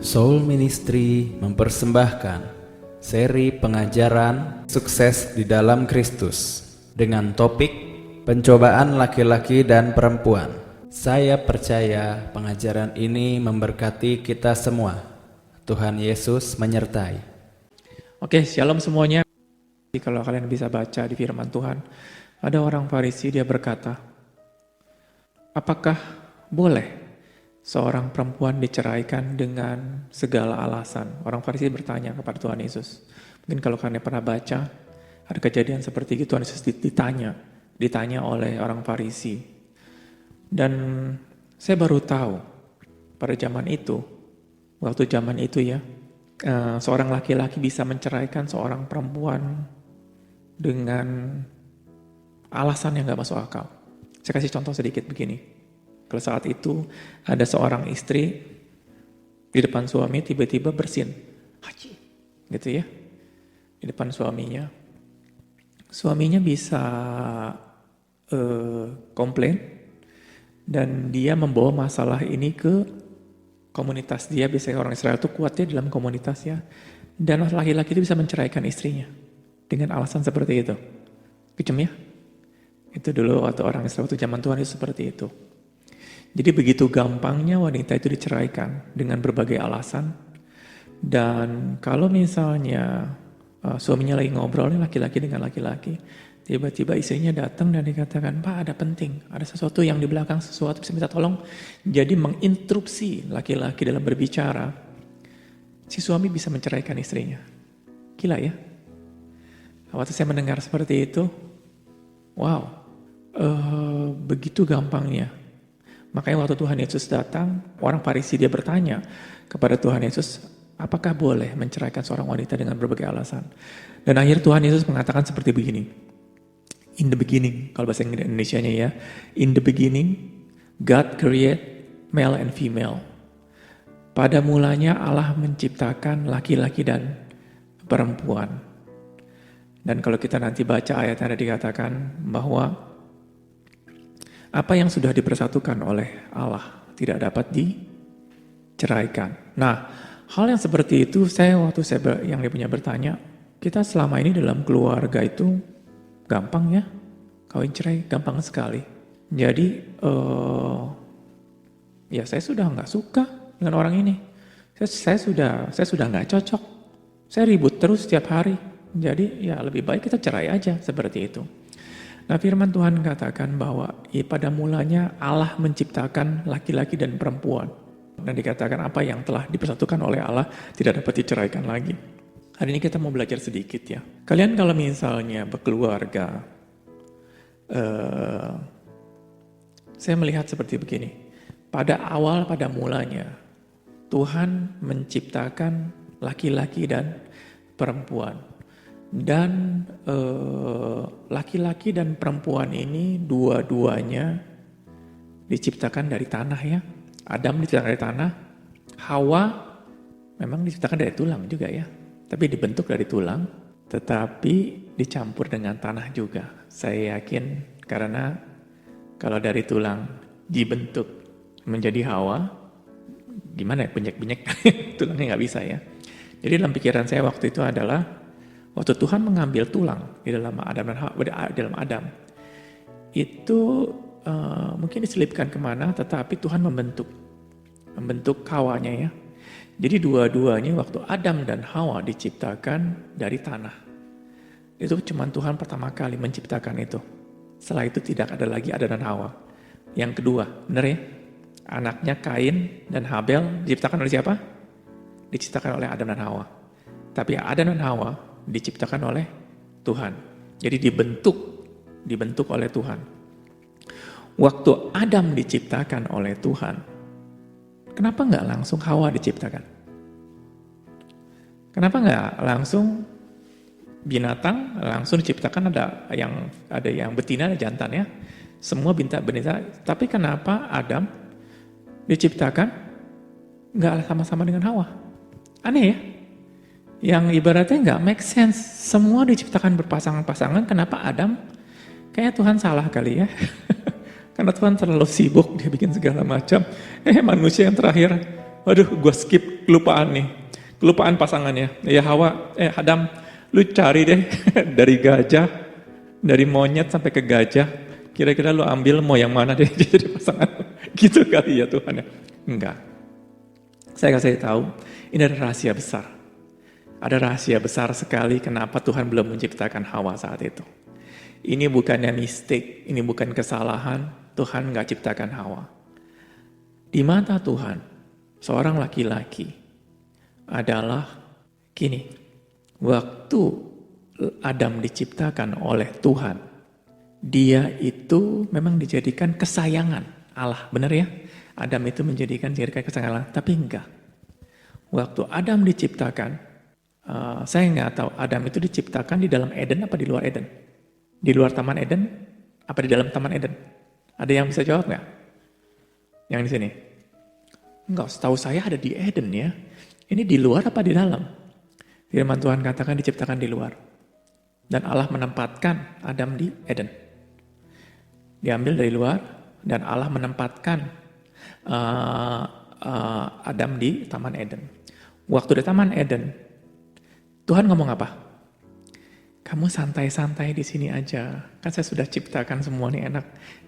Soul Ministry mempersembahkan seri pengajaran sukses di dalam Kristus dengan topik pencobaan laki-laki dan perempuan. Saya percaya pengajaran ini memberkati kita semua. Tuhan Yesus menyertai. Oke, shalom semuanya. Kalau kalian bisa baca di firman Tuhan, ada orang Farisi, dia berkata, apakah boleh seorang perempuan diceraikan dengan segala alasan? Orang Farisi bertanya kepada Tuhan Yesus. Mungkin kalau kalian pernah baca, ada kejadian seperti itu, Tuhan Yesus ditanya oleh orang Farisi. Dan saya baru tahu, pada zaman itu, waktu zaman itu ya, seorang laki-laki bisa menceraikan seorang perempuan dengan alasan yang gak masuk akal. Saya kasih contoh sedikit begini. Kalau saat itu ada seorang istri di depan suami tiba-tiba bersin, haji, gitu ya, di depan suaminya. Suaminya bisa komplain dan dia membawa masalah ini ke komunitas dia. Biasanya orang Israel itu kuatnya dalam komunitas ya. Dan laki-laki itu bisa menceraikan istrinya dengan alasan seperti itu. Kejem ya? Itu dulu waktu orang Israel itu zaman Tuhan itu seperti itu. Jadi begitu gampangnya wanita itu diceraikan dengan berbagai alasan. Dan kalau misalnya suaminya lagi ngobrol laki-laki dengan laki-laki, tiba-tiba istrinya datang dan dikatakan, Pak ada penting, ada sesuatu yang di belakang, sesuatu bisa minta tolong. Jadi menginterupsi laki-laki dalam berbicara, si suami bisa menceraikan istrinya. Gila ya? Waktu saya mendengar seperti itu, wow, begitu gampangnya. Makanya waktu Tuhan Yesus datang, orang Farisi dia bertanya kepada Tuhan Yesus, apakah boleh menceraikan seorang wanita dengan berbagai alasan? Dan akhir Tuhan Yesus mengatakan seperti begini, in the beginning, kalau bahasa Indonesianya ya, in the beginning, God create male and female. Pada mulanya Allah menciptakan laki-laki dan perempuan. Dan kalau kita nanti baca ayat yang ada dikatakan bahwa apa yang sudah dipersatukan oleh Allah tidak dapat diceraikan. Nah, hal yang seperti itu yang dia punya bertanya, kita selama ini dalam keluarga itu gampang ya, kawin cerai gampang sekali. Jadi, ya saya sudah nggak suka dengan orang ini. Saya sudah nggak cocok. Saya ribut terus setiap hari. Jadi ya lebih baik kita cerai aja seperti itu. Nah firman Tuhan katakan bahwa pada mulanya Allah menciptakan laki-laki dan perempuan. Dan dikatakan apa yang telah dipersatukan oleh Allah tidak dapat diceraikan lagi. Hari ini kita mau belajar sedikit ya. Kalian kalau misalnya berkeluarga, saya melihat seperti begini. Pada mulanya, Tuhan menciptakan laki-laki dan perempuan. Dan laki-laki dan perempuan ini dua-duanya diciptakan dari tanah ya. Adam diciptakan dari tanah, Hawa memang diciptakan dari tulang juga ya. Tapi dibentuk dari tulang, tetapi dicampur dengan tanah juga. Saya yakin karena kalau dari tulang dibentuk menjadi Hawa, gimana ya, benyek-benyek tulangnya nggak bisa ya. Jadi dalam pikiran saya waktu itu adalah waktu Tuhan mengambil tulang di dalam Adam, itu mungkin diselipkan kemana, tetapi Tuhan membentuk Hawanya ya. Jadi dua-duanya waktu Adam dan Hawa diciptakan dari tanah. Itu cuma Tuhan pertama kali menciptakan itu. Setelah itu tidak ada lagi Adam dan Hawa. Yang kedua, benar ya? Anaknya Kain dan Habel diciptakan oleh siapa? Diciptakan oleh Adam dan Hawa. Tapi Adam dan Hawa diciptakan oleh Tuhan. Jadi dibentuk oleh Tuhan. Waktu Adam diciptakan oleh Tuhan, kenapa nggak langsung Hawa diciptakan? Kenapa nggak langsung binatang langsung diciptakan, ada yang betina, ada jantan ya. Semua betina. Tapi kenapa Adam diciptakan nggak sama-sama dengan Hawa? Aneh ya? Yang ibaratnya nggak make sense. Semua diciptakan berpasangan-pasangan, kenapa Adam? Kayaknya Tuhan salah kali ya. Karena Tuhan terlalu sibuk, dia bikin segala macam. Manusia yang terakhir Waduh, gue skip, kelupaan nih. Kelupaan pasangannya. Ya Adam, lu cari deh dari gajah, dari monyet sampai ke gajah. Kira-kira lu ambil mau yang mana deh jadi pasangan. Gitu kali ya Tuhan ya. Enggak. Saya kasih tahu, ini ada rahasia besar. Ada rahasia besar sekali kenapa Tuhan belum menciptakan Hawa saat itu. Ini bukannya mistake, ini bukan kesalahan, Tuhan nggak ciptakan Hawa. Di mata Tuhan, seorang laki-laki adalah gini, waktu Adam diciptakan oleh Tuhan, dia itu memang dijadikan kesayangan Allah, benar ya? Adam itu dijadikan kesayangan Allah, tapi enggak. Waktu Adam diciptakan, saya nggak tahu Adam itu diciptakan di dalam Eden apa di luar Eden? Di luar Taman Eden apa di dalam Taman Eden? Ada yang bisa jawab nggak? Yang di sini? Enggak, setahu saya ada di Eden ya. Ini di luar apa di dalam? Firman Tuhan katakan diciptakan di luar. Dan Allah menempatkan Adam di Eden. Diambil dari luar dan Allah menempatkan Adam di Taman Eden. Waktu di Taman Eden, Tuhan ngomong apa? Kamu santai-santai di sini aja. Kan saya sudah ciptakan semua nih enak,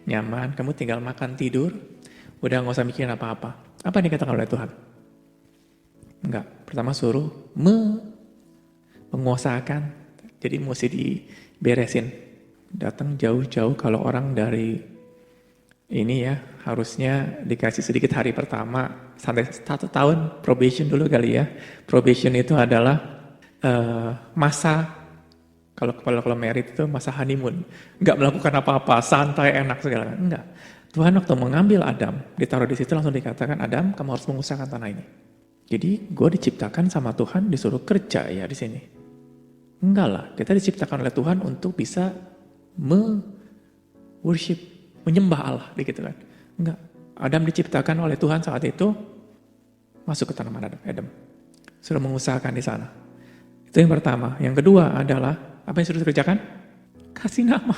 nyaman. Kamu tinggal makan, tidur. Udah gak usah mikirin apa-apa. Apa yang dikatakan oleh Tuhan? Enggak. Pertama suruh menguasakan. Jadi mesti diberesin. Datang jauh-jauh kalau orang dari ini ya, harusnya dikasih sedikit hari pertama. Sampai 1 tahun probation dulu kali ya. Probation itu adalah masa kalau merit itu masa honeymoon, nggak melakukan apa-apa, santai, enak segala, enggak. Tuhan waktu mengambil Adam, ditaruh di situ langsung dikatakan, Adam, kamu harus mengusahakan tanah ini. Jadi gue diciptakan sama Tuhan disuruh kerja ya di sini. Enggak lah, kita diciptakan oleh Tuhan untuk bisa worship, menyembah Allah, gitu kan. Enggak. Adam diciptakan oleh Tuhan saat itu masuk ke tanaman Eden, suruh mengusahakan di sana. Itu yang pertama. Yang kedua adalah apa yang sudah dikerjakan? Kasih nama.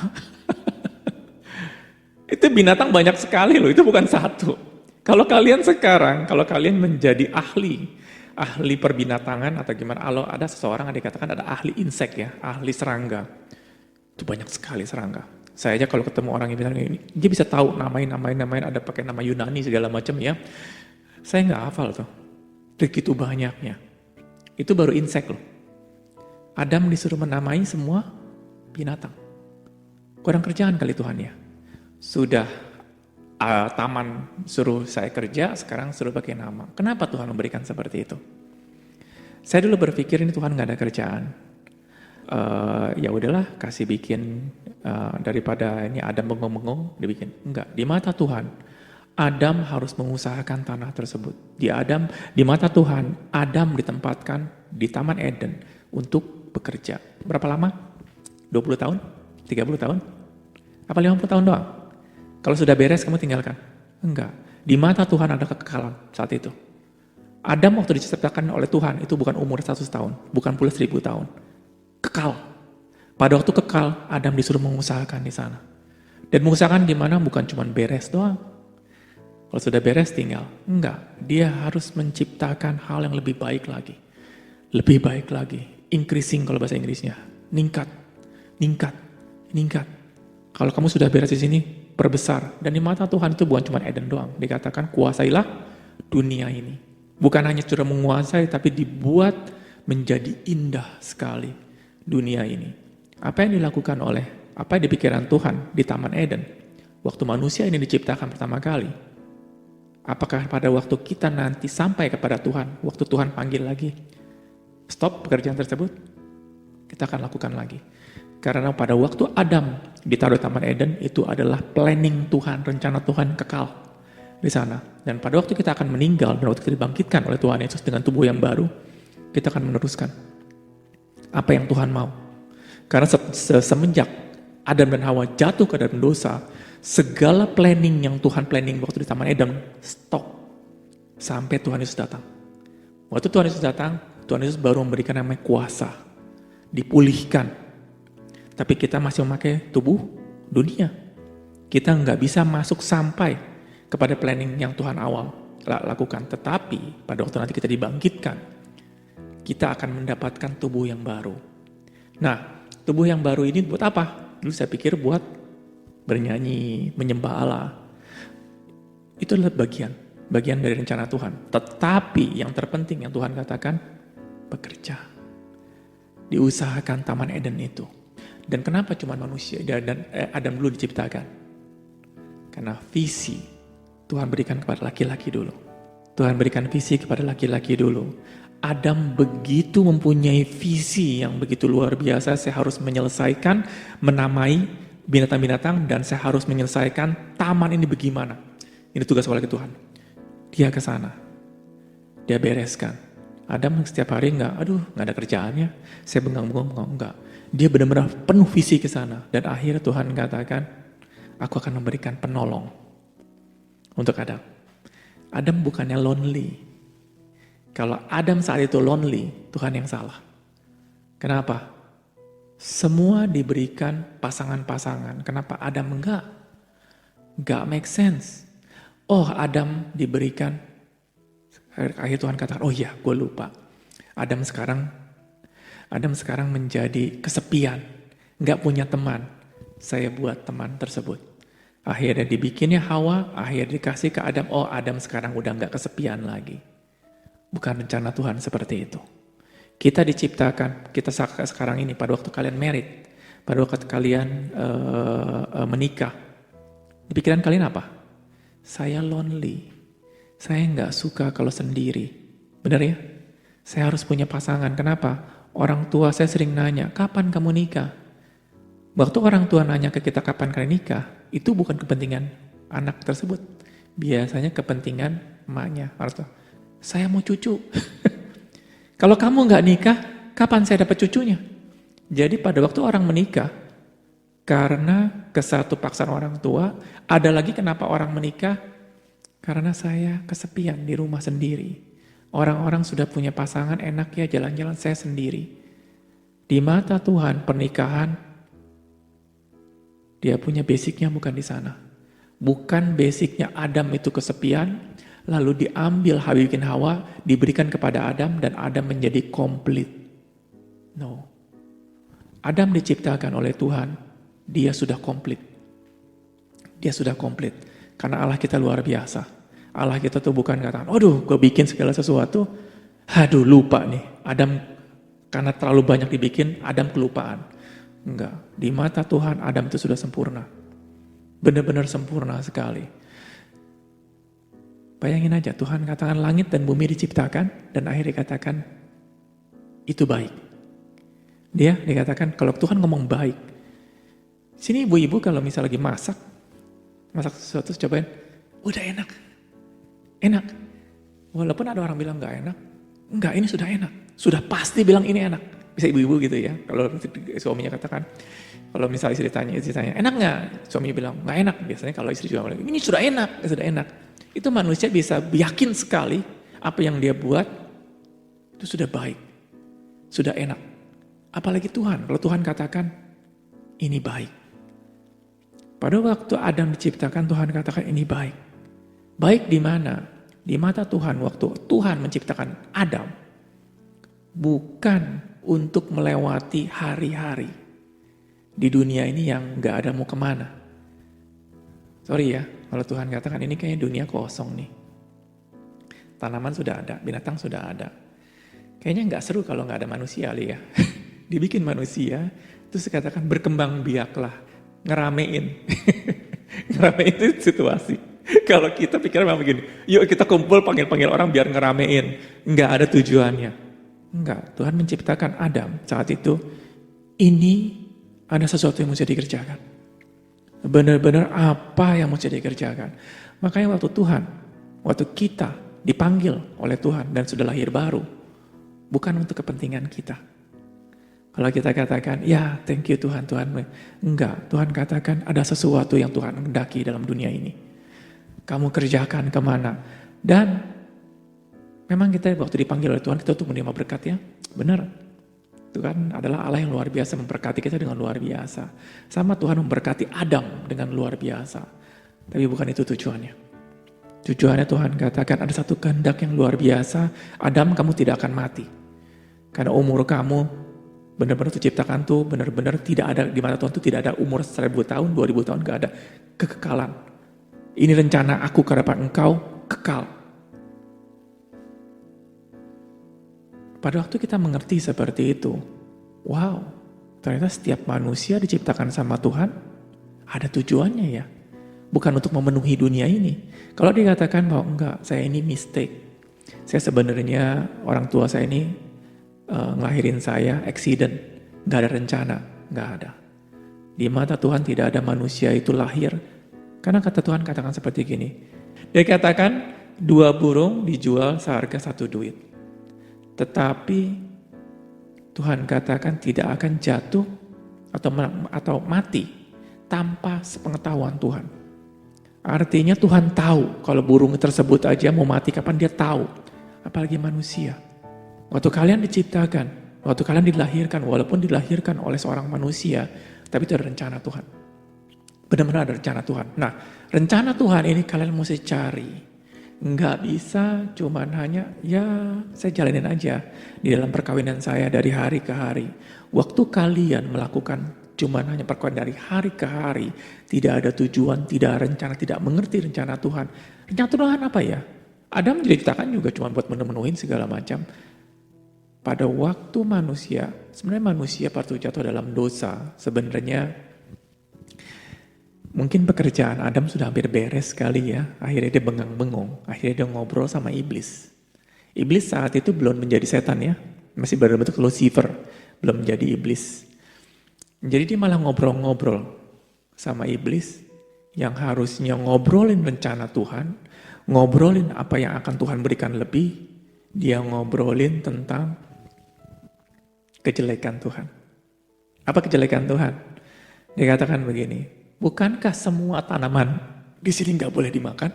Itu binatang banyak sekali loh, itu bukan satu. Kalau kalian sekarang, kalau kalian menjadi ahli perbinatangan atau gimana, kalau ada seseorang yang dikatakan ada ahli insek ya, ahli serangga. Itu banyak sekali serangga. Saya aja kalau ketemu orang yang bilang ini, dia bisa tahu namain, ada pakai nama Yunani segala macam ya. Saya nggak hafal tuh. Begitu banyaknya. Itu baru insek loh. Adam disuruh menamai semua binatang. Kurang kerjaan kali Tuhan ya. Sudah taman suruh saya kerja, sekarang suruh pakai nama. Kenapa Tuhan memberikan seperti itu? Saya dulu berpikir ini Tuhan nggak ada kerjaan. Ya udahlah, kasih bikin daripada ini Adam bengong-bengong dibikin. Enggak, di mata Tuhan Adam harus mengusahakan tanah tersebut. Di mata Tuhan Adam ditempatkan di Taman Eden untuk bekerja. Berapa lama? 20 tahun? 30 tahun? Apa 50 tahun doang? Kalau sudah beres kamu tinggalkan? Enggak. Di mata Tuhan ada kekekalan saat itu. Adam waktu diciptakan oleh Tuhan itu bukan umur 100 tahun, bukan pula 1000 tahun. Kekal. Pada waktu kekal, Adam disuruh mengusahakan di sana. Dan mengusahakan gimana? Bukan cuma beres doang. Kalau sudah beres tinggal. Enggak. Dia harus menciptakan hal yang lebih baik lagi. Lebih baik lagi. Increasing kalau bahasa Inggrisnya. Ningkat. Kalau kamu sudah beres di sini, perbesar. Dan di mata Tuhan itu bukan cuma Eden doang. Dikatakan kuasailah dunia ini. Bukan hanya sudah menguasai, tapi dibuat menjadi indah sekali dunia ini. Apa yang dilakukan apa yang dipikiran Tuhan di Taman Eden, waktu manusia ini diciptakan pertama kali, apakah pada waktu kita nanti sampai kepada Tuhan, waktu Tuhan panggil lagi, stop pekerjaan tersebut, kita akan lakukan lagi. Karena pada waktu Adam ditaruh di Taman Eden, itu adalah planning Tuhan, rencana Tuhan kekal di sana. Dan pada waktu kita akan meninggal, dan waktu kita dibangkitkan oleh Tuhan Yesus dengan tubuh yang baru, kita akan meneruskan apa yang Tuhan mau. Karena semenjak Adam dan Hawa jatuh ke dalam dosa, segala planning yang Tuhan planning waktu di Taman Eden, stop. Sampai Tuhan Yesus datang. Waktu Tuhan Yesus datang, Tuhan Yesus baru memberikan namanya kuasa. Dipulihkan. Tapi kita masih memakai tubuh dunia. Kita nggak bisa masuk sampai kepada planning yang Tuhan awal. lakukan. Tetapi pada waktu nanti kita dibangkitkan, kita akan mendapatkan tubuh yang baru. Nah, tubuh yang baru ini buat apa? Dulu saya pikir buat bernyanyi, menyembah Allah. Itu adalah bagian dari rencana Tuhan. Tetapi yang terpenting yang Tuhan katakan, bekerja. Diusahakan Taman Eden itu. Dan kenapa cuma manusia dan Adam dulu diciptakan? Karena visi Tuhan berikan kepada laki-laki dulu. Tuhan berikan visi kepada laki-laki dulu. Adam begitu mempunyai visi yang begitu luar biasa, saya harus menyelesaikan, menamai binatang-binatang, dan saya harus menyelesaikan taman ini bagaimana. Ini tugas oleh Tuhan. Dia ke sana. Dia bereskan. Adam setiap hari nggak ada kerjaannya, saya bengang-bengang, enggak. Dia benar-benar penuh visi ke sana. Dan akhirnya Tuhan katakan, aku akan memberikan penolong untuk Adam. Adam bukannya lonely. Kalau Adam saat itu lonely, Tuhan yang salah. Kenapa? Semua diberikan pasangan-pasangan. Kenapa Adam enggak? Enggak make sense. Oh, Adam diberikan, akhirnya Tuhan katakan, oh iya, gue lupa. Adam sekarang menjadi kesepian, nggak punya teman. Saya buat teman tersebut. Akhirnya dibikinnya Hawa, akhirnya dikasih ke Adam. Oh, Adam sekarang udah nggak kesepian lagi. Bukan rencana Tuhan seperti itu. Kita diciptakan, kita sekarang ini pada waktu kalian married, pada waktu kalian menikah, di pikiran kalian apa? Saya lonely, saya nggak suka kalau sendiri. Benar ya? Saya harus punya pasangan. Kenapa? Orang tua saya sering nanya, kapan kamu nikah? Waktu orang tua nanya ke kita kapan kalian nikah, itu bukan kepentingan anak tersebut. Biasanya kepentingan emaknya. Saya mau cucu. Kalau kamu nggak nikah, kapan saya dapat cucunya? Jadi pada waktu orang menikah, karena kesatu paksaan orang tua, ada lagi kenapa orang menikah? Karena saya kesepian di rumah sendiri. Orang-orang sudah punya pasangan, enak ya jalan-jalan, saya sendiri. Di mata Tuhan, pernikahan, dia punya basicnya bukan di sana. Bukan basicnya Adam itu kesepian, lalu diambil bikin Hawa, diberikan kepada Adam, dan Adam menjadi komplit. No. Adam diciptakan oleh Tuhan, dia sudah komplit. Dia sudah komplit. Karena Allah kita luar biasa. Allah kita tuh bukan katakan, aduh gue bikin segala sesuatu, aduh lupa nih. Adam karena terlalu banyak dibikin, Adam kelupaan. Enggak, di mata Tuhan Adam itu sudah sempurna. Benar-benar sempurna sekali. Bayangin aja, Tuhan katakan langit dan bumi diciptakan, dan akhirnya dikatakan itu baik. Dia dikatakan, kalau Tuhan ngomong baik, sini ibu-ibu kalau misal lagi masak sesuatu cobain, udah enak. Walaupun ada orang bilang gak enak, enggak, ini sudah enak, sudah pasti bilang ini enak. Bisa ibu-ibu gitu ya, kalau suaminya katakan, kalau misal istri tanya, enak gak? Suaminya bilang, gak enak. Biasanya kalau istri juga bilang, ini sudah enak. Itu manusia bisa yakin sekali apa yang dia buat, itu sudah baik, sudah enak. Apalagi Tuhan, kalau Tuhan katakan, ini baik. Pada waktu Adam diciptakan, Tuhan katakan ini baik. Baik di mana? Di mata Tuhan, waktu Tuhan menciptakan Adam, bukan untuk melewati hari-hari di dunia ini yang gak ada mau kemana. Sorry ya, kalau Tuhan katakan ini kayaknya dunia kosong nih. Tanaman sudah ada, binatang sudah ada. Kayaknya gak seru kalau gak ada manusia li ya. Dibikin manusia, terus dikatakan berkembang biaklah. Ngeramein. Ngeramein itu situasi. Kalau kita pikir memang begini, yuk kita kumpul panggil-panggil orang biar ngeramein. Enggak ada tujuannya. Enggak, Tuhan menciptakan Adam saat itu, ini ada sesuatu yang mesti dikerjakan. Benar-benar apa yang mesti dikerjakan. Makanya waktu kita dipanggil oleh Tuhan dan sudah lahir baru, bukan untuk kepentingan kita. Kalau kita katakan, ya thank you Tuhan. Enggak, Tuhan katakan ada sesuatu yang Tuhan hendaki dalam dunia ini. Kamu kerjakan kemana. Dan memang kita waktu dipanggil oleh Tuhan, kita untuk menerima berkat ya. Benar. Tuhan adalah Allah yang luar biasa, memberkati kita dengan luar biasa. Sama Tuhan memberkati Adam dengan luar biasa. Tapi bukan itu tujuannya. Tujuannya Tuhan katakan ada satu kehendak yang luar biasa. Adam, kamu tidak akan mati. Karena umur kamu benar-benar diciptakan tuh benar-benar tidak ada di mata Tuhan tuh tidak ada umur 1000 tahun, 2000 tahun, gak ada kekekalan. Ini rencana aku ke hadapan engkau kekal. Pada waktu kita mengerti seperti itu, wow, ternyata setiap manusia diciptakan sama Tuhan ada tujuannya ya. Bukan untuk memenuhi dunia ini. Kalau dikatakan bahwa enggak, saya ini mistake. Saya sebenarnya orang tua saya ini ngelahirin saya accident, nggak ada rencana, nggak ada. Di mata Tuhan tidak ada manusia itu lahir. Karena kata Tuhan katakan seperti gini. Dia katakan 2 burung dijual seharga 1 duit. Tetapi Tuhan katakan tidak akan jatuh atau mati tanpa sepengetahuan Tuhan. Artinya Tuhan tahu kalau burung tersebut aja mau mati kapan dia tahu. Apalagi manusia. Waktu kalian diciptakan, waktu kalian dilahirkan, walaupun dilahirkan oleh seorang manusia, tapi itu ada rencana Tuhan. Benar-benar ada rencana Tuhan. Nah, rencana Tuhan ini kalian mesti cari. Nggak bisa cuman hanya, ya saya jalanin aja di dalam perkawinan saya dari hari ke hari. Waktu kalian melakukan cuman hanya perkawinan dari hari ke hari, tidak ada tujuan, tidak ada rencana, tidak mengerti rencana Tuhan. Rencana Tuhan apa ya? Adam diciptakan juga cuma buat memenuhin segala macam. Pada waktu manusia, sebenarnya manusia waktu jatuh dalam dosa, sebenarnya mungkin pekerjaan Adam sudah hampir beres sekali ya. Akhirnya dia bengang-bengong, akhirnya dia ngobrol sama iblis. Iblis saat itu belum menjadi setan ya, masih berbentuk Lucifer, belum menjadi iblis. Jadi dia malah ngobrol-ngobrol sama iblis yang harusnya ngobrolin rencana Tuhan, ngobrolin apa yang akan Tuhan berikan lebih, dia ngobrolin tentang kejelekan Tuhan. Apa kejelekan Tuhan? Dia katakan begini, bukankah semua tanaman di sini nggak boleh dimakan?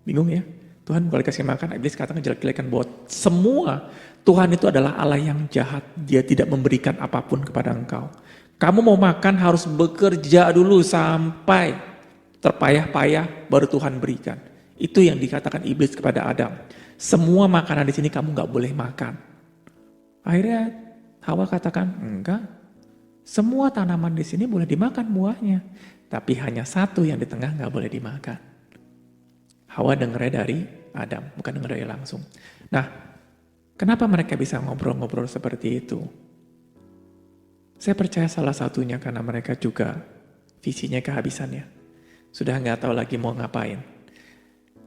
Bingung ya? Tuhan boleh kasih makan, iblis katakan jelek-jelekan bahwa semua Tuhan itu adalah Allah yang jahat. Dia tidak memberikan apapun kepada engkau. Kamu mau makan harus bekerja dulu sampai terpayah-payah baru Tuhan berikan. Itu yang dikatakan iblis kepada Adam. Semua makanan di sini kamu nggak boleh makan. Akhirnya Hawa katakan, enggak. Semua tanaman di sini boleh dimakan buahnya. Tapi hanya satu yang di tengah nggak boleh dimakan. Hawa dengarnya dari Adam, bukan dengar dari langsung. Nah, kenapa mereka bisa ngobrol-ngobrol seperti itu? Saya percaya salah satunya karena mereka juga visinya kehabisannya. Sudah nggak tahu lagi mau ngapain.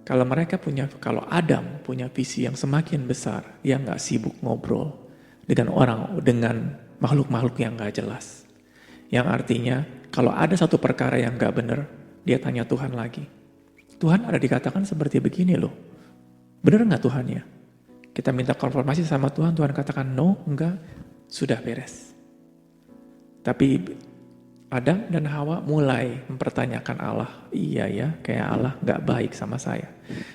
Kalau Adam punya visi yang semakin besar, dia nggak sibuk ngobrol dengan makhluk-makhluk yang nggak jelas. Yang artinya kalau ada satu perkara yang nggak benar, dia tanya Tuhan lagi. Tuhan ada dikatakan seperti begini loh. Benar nggak Tuhan ya? Kita minta konfirmasi sama Tuhan, Tuhan katakan no, enggak, sudah beres. Tapi Adam dan Hawa mulai mempertanyakan Allah. Iya ya, kayak Allah nggak baik sama saya.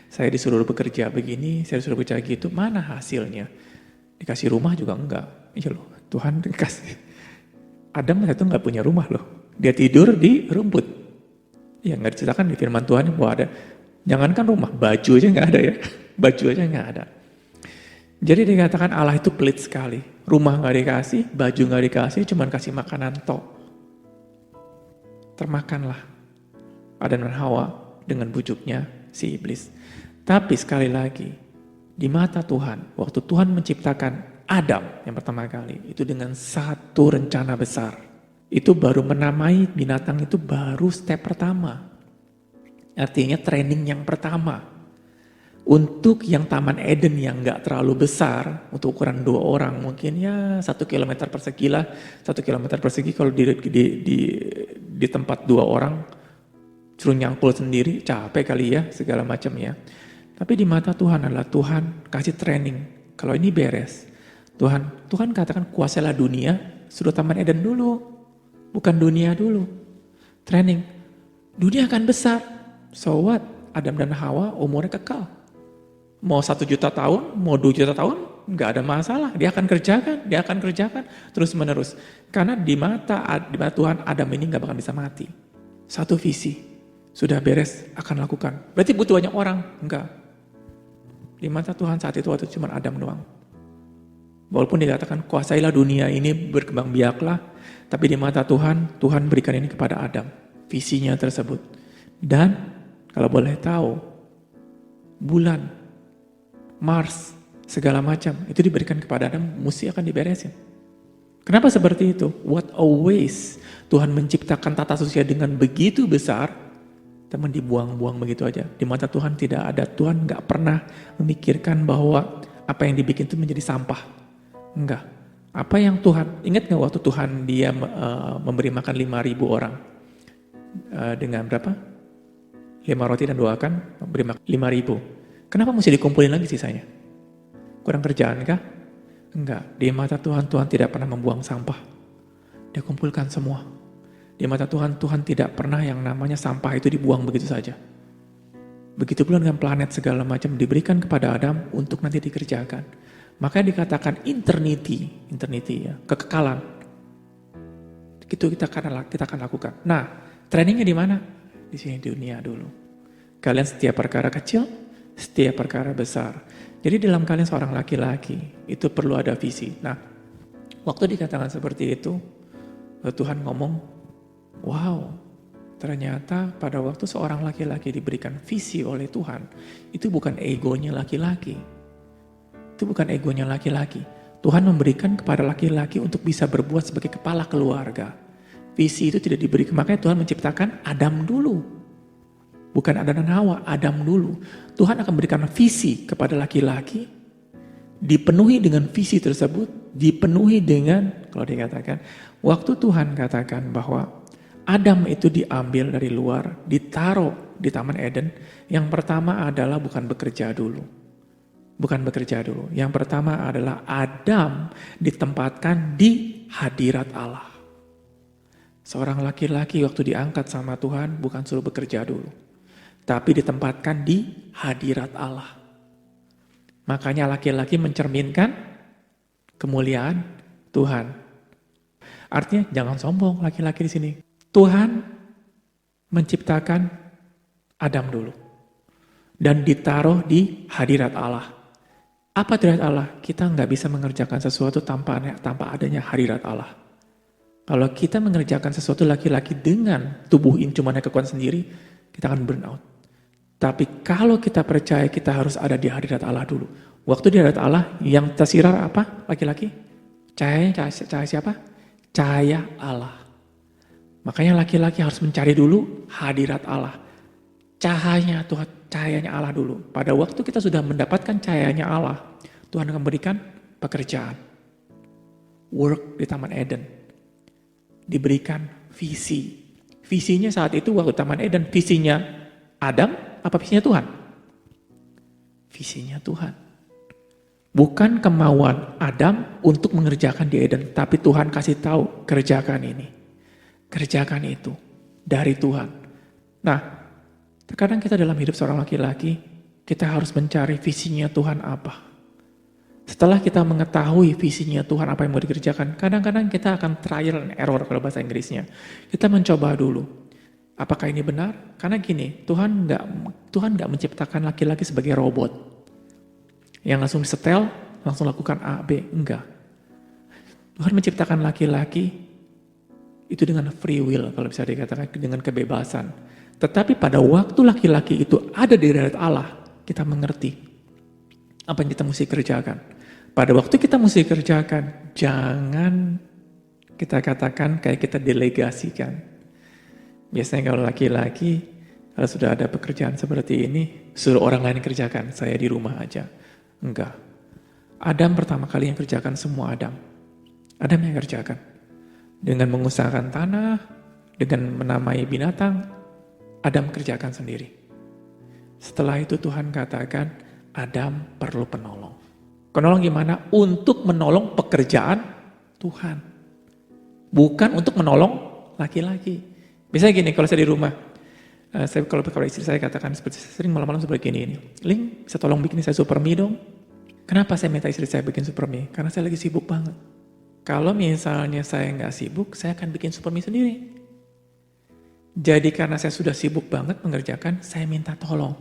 Saya disuruh bekerja begini, saya disuruh bekerja gitu, mana hasilnya? Dikasih rumah juga enggak. Iya loh, Tuhan dikasih. Adam itu nggak punya rumah loh. Dia tidur di rumput. Ya nggak diceritakan di firman Tuhan bahwa ada. Jangankan rumah, baju aja nggak ada ya. Baju aja nggak ada. Jadi dikatakan Allah itu pelit sekali. Rumah nggak dikasih, baju nggak dikasih, cuman kasih makanan tok. Termakanlah Adam dan Hawa dengan bujuknya si iblis. Tapi sekali lagi, di mata Tuhan, waktu Tuhan menciptakan Adam yang pertama kali, itu dengan satu rencana besar. Itu baru menamai binatang itu baru step pertama. Artinya training yang pertama. Untuk yang Taman Eden yang gak terlalu besar, untuk ukuran 2 orang, mungkin ya 1 kilometer persegi lah. 1 kilometer persegi kalau di tempat 2 orang, suruh nyangkul sendiri, capek kali ya, segala macam ya. Tapi di mata Tuhan adalah Tuhan kasih training. Kalau ini beres, Tuhan katakan kuasailah dunia, suruh Taman Eden dulu. Bukan dunia dulu. Training. Dunia akan besar. So what? Adam dan Hawa umurnya kekal. Mau 1 juta tahun, mau 2 juta tahun, nggak ada masalah. Dia akan kerjakan terus menerus. Karena di mata Tuhan Adam ini nggak bakal bisa mati. Satu visi. Sudah beres, akan lakukan. Berarti butuh banyak orang? Enggak. Di mata Tuhan saat itu waktu cuma Adam doang. Walaupun dikatakan kuasailah dunia ini, berkembang biaklah, tapi di mata Tuhan, Tuhan berikan ini kepada Adam. Visinya tersebut. Dan kalau boleh tahu, bulan, Mars, segala macam, itu diberikan kepada Adam, mesti akan diberesin. Kenapa seperti itu? What a waste. Tuhan menciptakan tata surya dengan begitu besar, teman dibuang-buang begitu aja. Di mata Tuhan tidak ada. Tuhan gak pernah memikirkan bahwa apa yang dibikin itu menjadi sampah. Enggak. Apa yang Tuhan, ingat gak waktu Tuhan dia memberi makan 5.000 orang? Dengan berapa? 5 roti dan 2 ikan, memberi makan 5.000. Kenapa mesti dikumpulin lagi sisanya? Kurang kerjaan kah? Enggak. Di mata Tuhan, Tuhan tidak pernah membuang sampah. Dia kumpulkan semua. Di mata Tuhan, Tuhan tidak pernah yang namanya sampah itu dibuang begitu saja. Begitu pula dengan planet segala macam diberikan kepada Adam untuk nanti dikerjakan. Makanya dikatakan eternity ya, kekekalan. Itu kita akan lakukan. Nah, trainingnya di mana? Di sini dunia dulu. Kalian setiap perkara kecil, setiap perkara besar. Jadi dalam kalian seorang laki-laki itu perlu ada visi. Nah, waktu dikatakan seperti itu, Tuhan ngomong, wow, ternyata pada waktu seorang laki-laki diberikan visi oleh Tuhan, itu bukan egonya laki-laki. Itu bukan egonya laki-laki. Tuhan memberikan kepada laki-laki untuk bisa berbuat sebagai kepala keluarga. Visi itu tidak diberikan, makanya Tuhan menciptakan Adam dulu. Bukan Adam dan Hawa, Adam dulu. Tuhan akan berikan visi kepada laki-laki, dipenuhi dengan visi tersebut, dipenuhi dengan, kalau dikatakan, waktu Tuhan katakan bahwa Adam itu diambil dari luar, ditaruh di Taman Eden. Yang pertama adalah bukan bekerja dulu. Bukan bekerja dulu. Yang pertama adalah Adam ditempatkan di hadirat Allah. Seorang laki-laki waktu diangkat sama Tuhan bukan suruh bekerja dulu. Tapi ditempatkan di hadirat Allah. Makanya laki-laki mencerminkan kemuliaan Tuhan. Artinya jangan sombong laki-laki di sini. Tuhan menciptakan Adam dulu. Dan ditaruh di hadirat Allah. Apa hadirat Allah? Kita nggak bisa mengerjakan sesuatu tanpa adanya hadirat Allah. Kalau kita mengerjakan sesuatu laki-laki dengan tubuh ini cuma kekuatan sendiri, kita akan burn out. Tapi kalau kita percaya kita harus ada di hadirat Allah dulu. Waktu di hadirat Allah, yang tersirar apa laki-laki? Cahaya siapa? Cahaya Allah. Makanya laki-laki harus mencari dulu hadirat Allah. Cahayanya Tuhan, cahayanya Allah dulu. Pada waktu kita sudah mendapatkan cahayanya Allah, Tuhan akan berikan pekerjaan. Work di Taman Eden. Diberikan visi. Visinya saat itu waktu Taman Eden, visinya Adam, apa visinya Tuhan? Visinya Tuhan. Bukan kemauan Adam untuk mengerjakan di Eden, tapi Tuhan kasih tahu, kerjakan ini. Kerjakan itu dari Tuhan. Nah, terkadang kita dalam hidup seorang laki-laki, kita harus mencari visinya Tuhan apa. Setelah kita mengetahui visinya Tuhan apa yang mau dikerjakan, kadang-kadang kita akan trial and error kalau bahasa Inggrisnya. Kita mencoba dulu. Apakah ini benar? Karena gini, Tuhan nggak menciptakan laki-laki sebagai robot. Yang langsung disetel, langsung lakukan A, B. Enggak. Tuhan menciptakan laki-laki itu dengan free will, kalau bisa dikatakan dengan kebebasan. Tetapi pada waktu laki-laki itu ada di hadirat Allah, kita mengerti apa yang kita mesti kerjakan. Pada waktu kita mesti kerjakan, jangan kita katakan kayak kita delegasikan. Biasanya kalau laki-laki, kalau sudah ada pekerjaan seperti ini, suruh orang lain kerjakan, saya di rumah aja. Enggak. Adam pertama kali yang kerjakan semua Adam. Adam yang kerjakan. Dengan mengusahakan tanah, dengan menamai binatang, Adam kerjakan sendiri. Setelah itu Tuhan katakan, Adam perlu penolong. Penolong gimana? Untuk menolong pekerjaan Tuhan. Bukan untuk menolong laki-laki. Misalnya gini, kalau saya di rumah, kalau istri saya katakan seperti sering malam-malam seperti ini. Ling, bisa tolong bikin saya super mie dong? Kenapa saya minta istri saya bikin super mie? Karena saya lagi sibuk banget. Kalau misalnya saya nggak sibuk, saya akan bikin super mie sendiri. Jadi karena saya sudah sibuk banget mengerjakan, saya minta tolong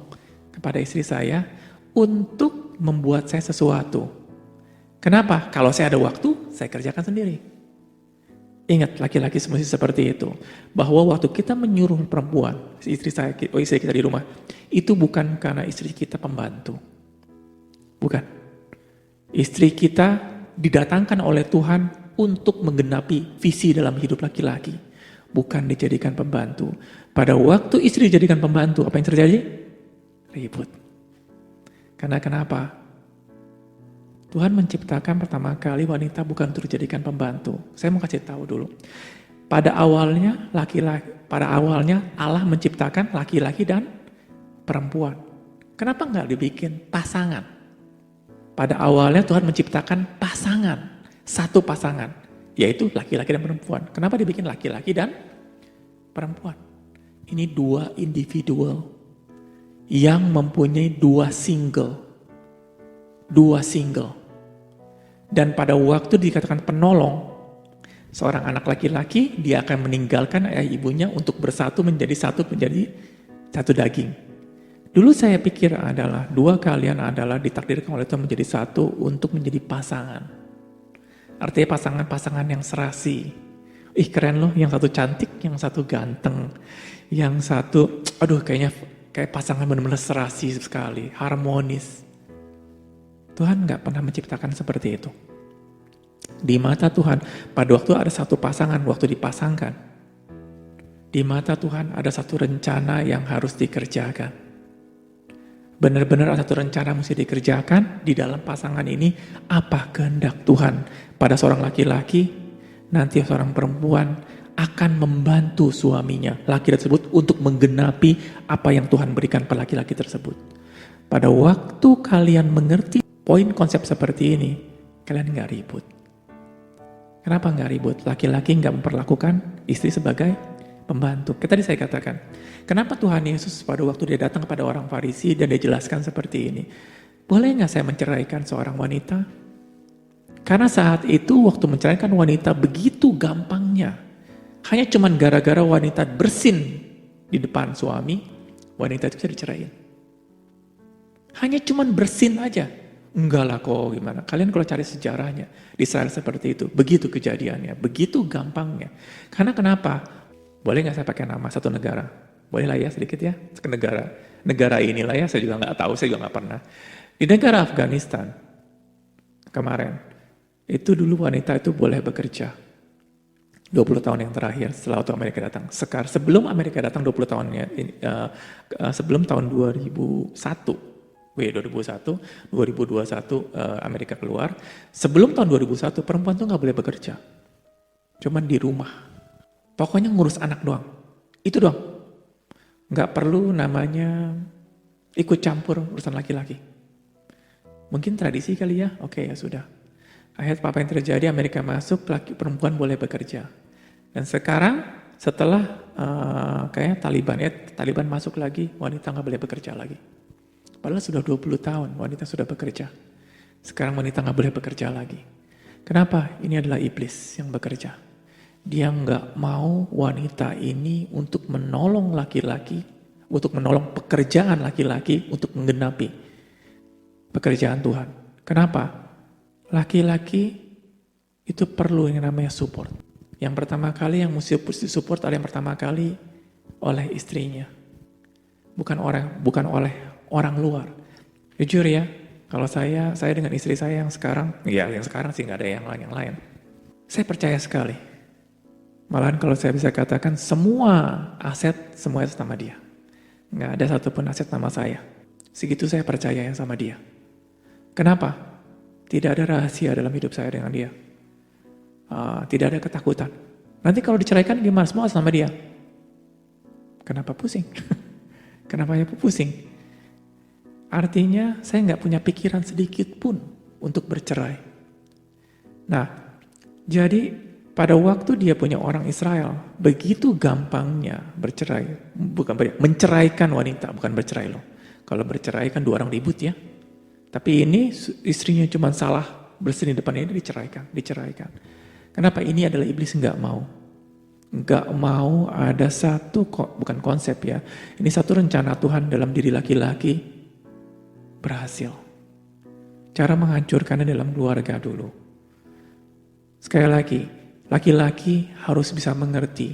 kepada istri saya untuk membuat saya sesuatu. Kenapa? Kalau saya ada waktu, saya kerjakan sendiri. Ingat, laki-laki mesti seperti itu. Bahwa waktu kita menyuruh perempuan, istri kita di rumah, itu bukan karena istri kita pembantu. Bukan. Istri kita didatangkan oleh Tuhan untuk menggenapi visi dalam hidup laki-laki. Bukan dijadikan pembantu. Pada waktu istri dijadikan pembantu, apa yang terjadi? Ribut. Karena kenapa? Tuhan menciptakan pertama kali wanita bukan untuk dijadikan pembantu. Saya mau kasih tahu dulu. Pada awalnya Allah menciptakan laki-laki dan perempuan. Kenapa nggak dibikin pasangan? Pada awalnya Tuhan menciptakan pasangan, satu pasangan, yaitu laki-laki dan perempuan. Kenapa dibikin laki-laki dan perempuan? Ini dua individual yang mempunyai dua single. Dan pada waktu dikatakan penolong, seorang anak laki-laki, dia akan meninggalkan ayah ibunya untuk bersatu menjadi satu daging. Dulu saya pikir adalah dua kalian adalah ditakdirkan oleh Tuhan menjadi satu untuk menjadi pasangan. Artinya pasangan-pasangan yang serasi. Ih keren loh, yang satu cantik, yang satu ganteng. Yang satu, kayak pasangan benar-benar serasi sekali, harmonis. Tuhan gak pernah menciptakan seperti itu. Di mata Tuhan, pada waktu ada satu pasangan, waktu dipasangkan, di mata Tuhan ada satu rencana yang harus dikerjakan. Benar-benar ada satu rencana mesti dikerjakan di dalam pasangan ini. Apa kehendak Tuhan pada seorang laki-laki, nanti seorang perempuan akan membantu suaminya, laki tersebut, untuk menggenapi apa yang Tuhan berikan pada laki-laki tersebut. Pada waktu kalian mengerti poin konsep seperti ini, kalian gak ribut. Kenapa gak ribut? Laki-laki gak memperlakukan istri sebagai pembantu. Tadi saya katakan, kenapa Tuhan Yesus pada waktu dia datang kepada orang Farisi dan dia jelaskan seperti ini, boleh gak saya menceraikan seorang wanita? Karena saat itu waktu menceraikan wanita begitu gampangnya. Hanya cuman gara-gara wanita bersin di depan suami, wanita itu bisa diceraiin. Hanya cuman bersin aja. Enggak lah kok gimana. Kalian kalau cari sejarahnya, di Israel seperti itu. Begitu kejadiannya, begitu gampangnya. Karena kenapa? Boleh gak saya pakai nama satu negara? Boleh lah ya sedikit ya, negara. Negara inilah ya, saya juga gak tahu, saya juga gak pernah. Di negara Afghanistan, kemarin, itu dulu wanita itu boleh bekerja. 20 tahun yang terakhir setelah waktu Amerika datang. Sebelum Amerika datang 20 tahunnya, sebelum tahun 2001, 2021 Amerika keluar. Sebelum tahun 2001 perempuan tuh gak boleh bekerja. Cuman di rumah. Pokoknya ngurus anak doang. Itu doang. Gak perlu namanya ikut campur urusan laki-laki. Mungkin tradisi kali ya. Oke ya sudah. Akhirnya apa yang terjadi, Amerika masuk, perempuan boleh bekerja. Dan sekarang setelah kayak Taliban masuk lagi, wanita gak boleh bekerja lagi. Padahal sudah 20 tahun wanita sudah bekerja. Sekarang wanita gak boleh bekerja lagi. Kenapa? Ini adalah iblis yang bekerja. Dia gak mau wanita ini untuk menolong laki-laki, untuk menolong pekerjaan laki-laki, untuk menggenapi pekerjaan Tuhan. Kenapa? Laki-laki itu perlu yang namanya support. Yang pertama kali yang mesti support adalah yang pertama kali oleh istrinya. Bukan oleh orang luar. Jujur ya, kalau saya dengan istri saya yang sekarang sih gak ada yang lain. Saya percaya sekali. Malahan kalau saya bisa katakan semua aset nama dia. Gak ada satupun aset nama saya. Segitu saya percaya sama dia. Kenapa? Tidak ada rahasia dalam hidup saya dengan dia. Tidak ada ketakutan. Nanti kalau diceraikan gimana? Semua sama dia. Kenapa pusing? Kenapa ya pusing? Artinya saya nggak punya pikiran sedikit pun untuk bercerai. Nah, jadi pada waktu dia punya orang Israel, begitu gampangnya bercerai. Menceraikan wanita, bukan bercerai loh. Kalau bercerai kan dua orang ribut ya. Tapi ini istrinya cuma salah bersin di depan ini diceraikan. Kenapa? Ini adalah iblis nggak mau. Gak mau ada satu, bukan konsep ya, ini satu rencana Tuhan dalam diri laki-laki berhasil. Cara menghancurkannya dalam keluarga dulu. Sekali lagi, laki-laki harus bisa mengerti,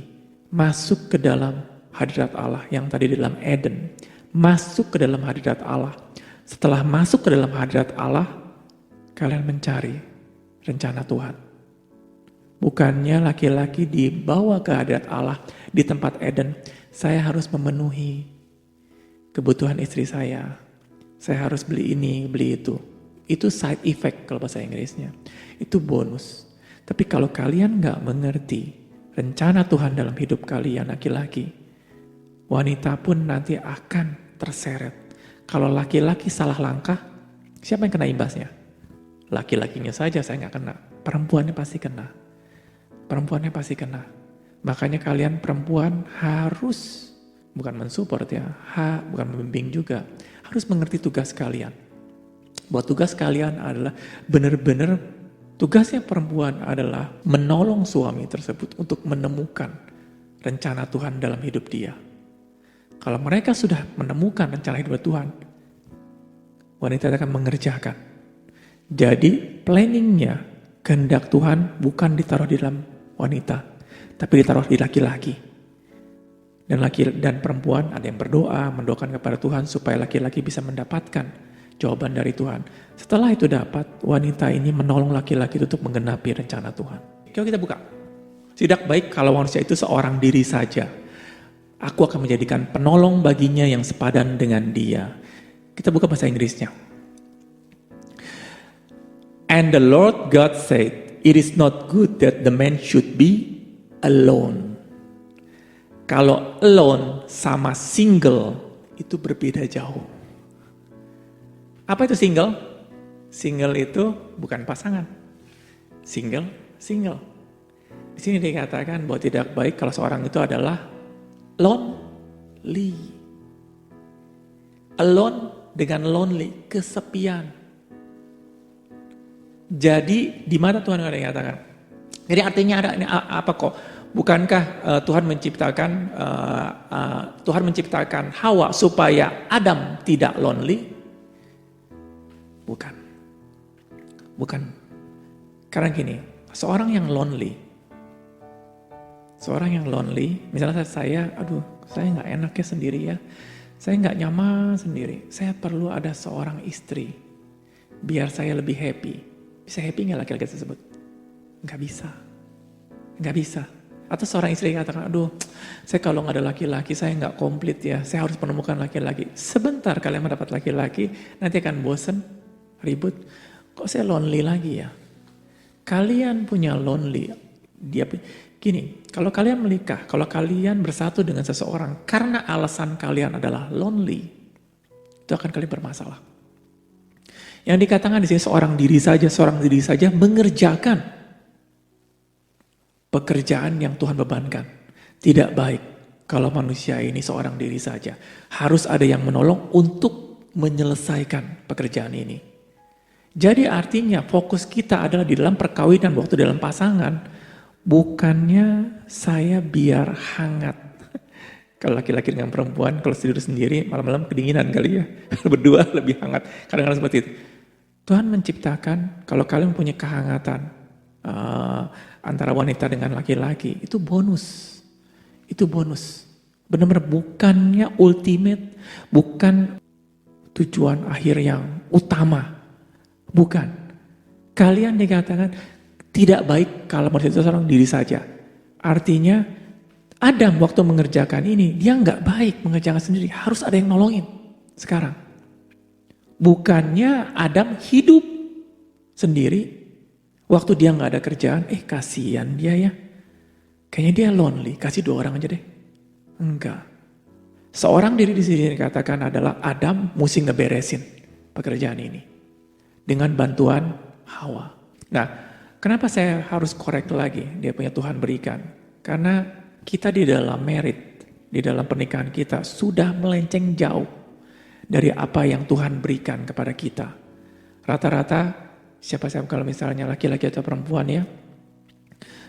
masuk ke dalam hadirat Allah yang tadi di dalam Eden, masuk ke dalam hadirat Allah. Setelah masuk ke dalam hadirat Allah, kalian mencari rencana Tuhan. Bukannya laki-laki dibawa ke hadirat Allah di tempat Eden, saya harus memenuhi kebutuhan istri saya harus beli ini, beli itu. Itu side effect kalau bahasa Inggrisnya. Itu bonus. Tapi kalau kalian gak mengerti rencana Tuhan dalam hidup kalian laki-laki, wanita pun nanti akan terseret. Kalau laki-laki salah langkah, siapa yang kena imbasnya? Laki-lakinya saja saya gak kena. Perempuannya pasti kena. Perempuannya pasti kena. Makanya kalian perempuan harus, bukan mensupport ya, bukan membimbing juga, harus mengerti tugas kalian. Bahwa tugas kalian adalah benar-benar, tugasnya perempuan adalah menolong suami tersebut untuk menemukan rencana Tuhan dalam hidup dia. Kalau mereka sudah menemukan rencana hidup Tuhan, wanita akan mengerjakan. Jadi planningnya, kehendak Tuhan bukan ditaruh di dalam wanita, tapi ditaruh di laki-laki. Dan laki dan perempuan ada yang berdoa, mendoakan kepada Tuhan supaya laki-laki bisa mendapatkan jawaban dari Tuhan. Setelah itu dapat, wanita ini menolong laki-laki itu untuk menggenapi rencana Tuhan. Kalau kita buka. Tidak baik kalau manusia itu seorang diri saja. Aku akan menjadikan penolong baginya yang sepadan dengan dia. Kita buka bahasa Inggrisnya. And the Lord God said, it is not good that the man should be alone. Kalau alone sama single itu berbeda jauh. Apa itu single? Single itu bukan pasangan. Single. Di sini dikatakan bahwa tidak baik kalau seorang itu adalah lonely. Alone dengan lonely, kesepian. Jadi di mana Tuhan ada yang katakan? Jadi artinya ada ini apa kok? Bukankah Tuhan menciptakan Hawa supaya Adam tidak lonely? Bukan. Karena gini, seorang yang lonely, misalnya saya nggak enaknya sendiri ya, saya nggak nyaman sendiri, saya perlu ada seorang istri, biar saya lebih happy. Bisa happy nggak laki-laki tersebut? Nggak bisa. Atau seorang istri katakan, saya kalau nggak ada laki-laki, saya nggak komplit ya, saya harus menemukan laki-laki. Sebentar kalian mendapat laki-laki, nanti akan bosen, ribut. Kok saya lonely lagi ya? Kalian punya lonely. Gini, kalau kalian menikah, kalau kalian bersatu dengan seseorang karena alasan kalian adalah lonely, itu akan kalian bermasalah. Yang dikatakan di sini seorang diri saja mengerjakan pekerjaan yang Tuhan bebankan. Tidak baik kalau manusia ini seorang diri saja. Harus ada yang menolong untuk menyelesaikan pekerjaan ini. Jadi artinya fokus kita adalah di dalam perkawinan, waktu dalam pasangan, bukannya saya biar hangat. Kalau laki-laki dengan perempuan, kalau tidur sendiri, malam-malam kedinginan kali ya. Berdua lebih hangat, kadang-kadang seperti itu. Tuhan menciptakan, kalau kalian punya kehangatan antara wanita dengan laki-laki, itu bonus. Itu bonus. Benar-benar bukannya ultimate, bukan tujuan akhir yang utama. Bukan. Kalian dikatakan tidak baik kalau manusia itu seorang diri saja. Artinya Adam waktu mengerjakan ini, dia nggak baik mengerjakan sendiri. Harus ada yang nolongin sekarang. Bukannya Adam hidup sendiri, waktu dia nggak ada kerjaan, kasihan dia ya. Kayaknya dia lonely, kasih 2 orang aja deh. Enggak. Seorang diri di sini dikatakan adalah Adam mesti ngeberesin pekerjaan ini. Dengan bantuan Hawa. Nah, kenapa saya harus korek lagi? Dia punya Tuhan berikan. Karena kita di dalam merit, di dalam pernikahan kita sudah melenceng jauh dari apa yang Tuhan berikan kepada kita. Rata-rata, siapa kalau misalnya laki-laki atau perempuan ya,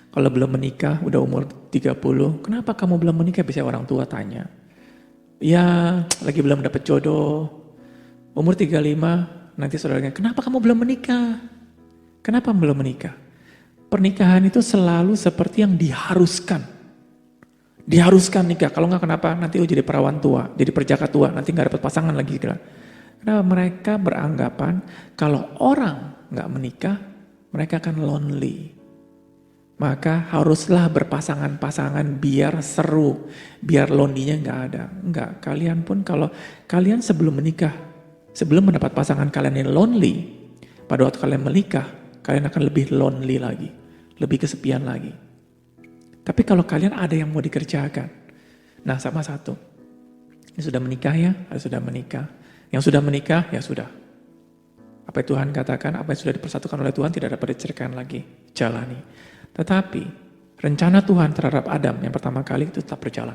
Kalau belum menikah, udah umur 30, kenapa kamu belum menikah? Bisa orang tua tanya. Ya, lagi belum dapat jodoh. Umur 35, nanti saudaranya, kenapa kamu belum menikah? Kenapa belum menikah? Pernikahan itu selalu seperti yang diharuskan. Diharuskan nikah, kalau nggak kenapa nanti jadi perawan tua, jadi perjaka tua, nanti nggak dapat pasangan lagi. Kenapa? Mereka beranggapan kalau orang nggak menikah, mereka akan lonely. Maka haruslah berpasangan-pasangan biar seru, biar lonely-nya nggak ada. Enggak, kalian pun kalau kalian sebelum menikah, sebelum mendapat pasangan kalian yang lonely, pada waktu kalian menikah, kalian akan lebih lonely lagi, lebih kesepian lagi. Tapi kalau kalian ada yang mau dikerjakan, nah sama satu, yang sudah menikah ya, harus sudah menikah. Yang sudah menikah, ya sudah. Apa yang Tuhan katakan, apa yang sudah dipersatukan oleh Tuhan tidak dapat diceraikan lagi, jalani. Tetapi rencana Tuhan terhadap Adam yang pertama kali itu tetap berjalan.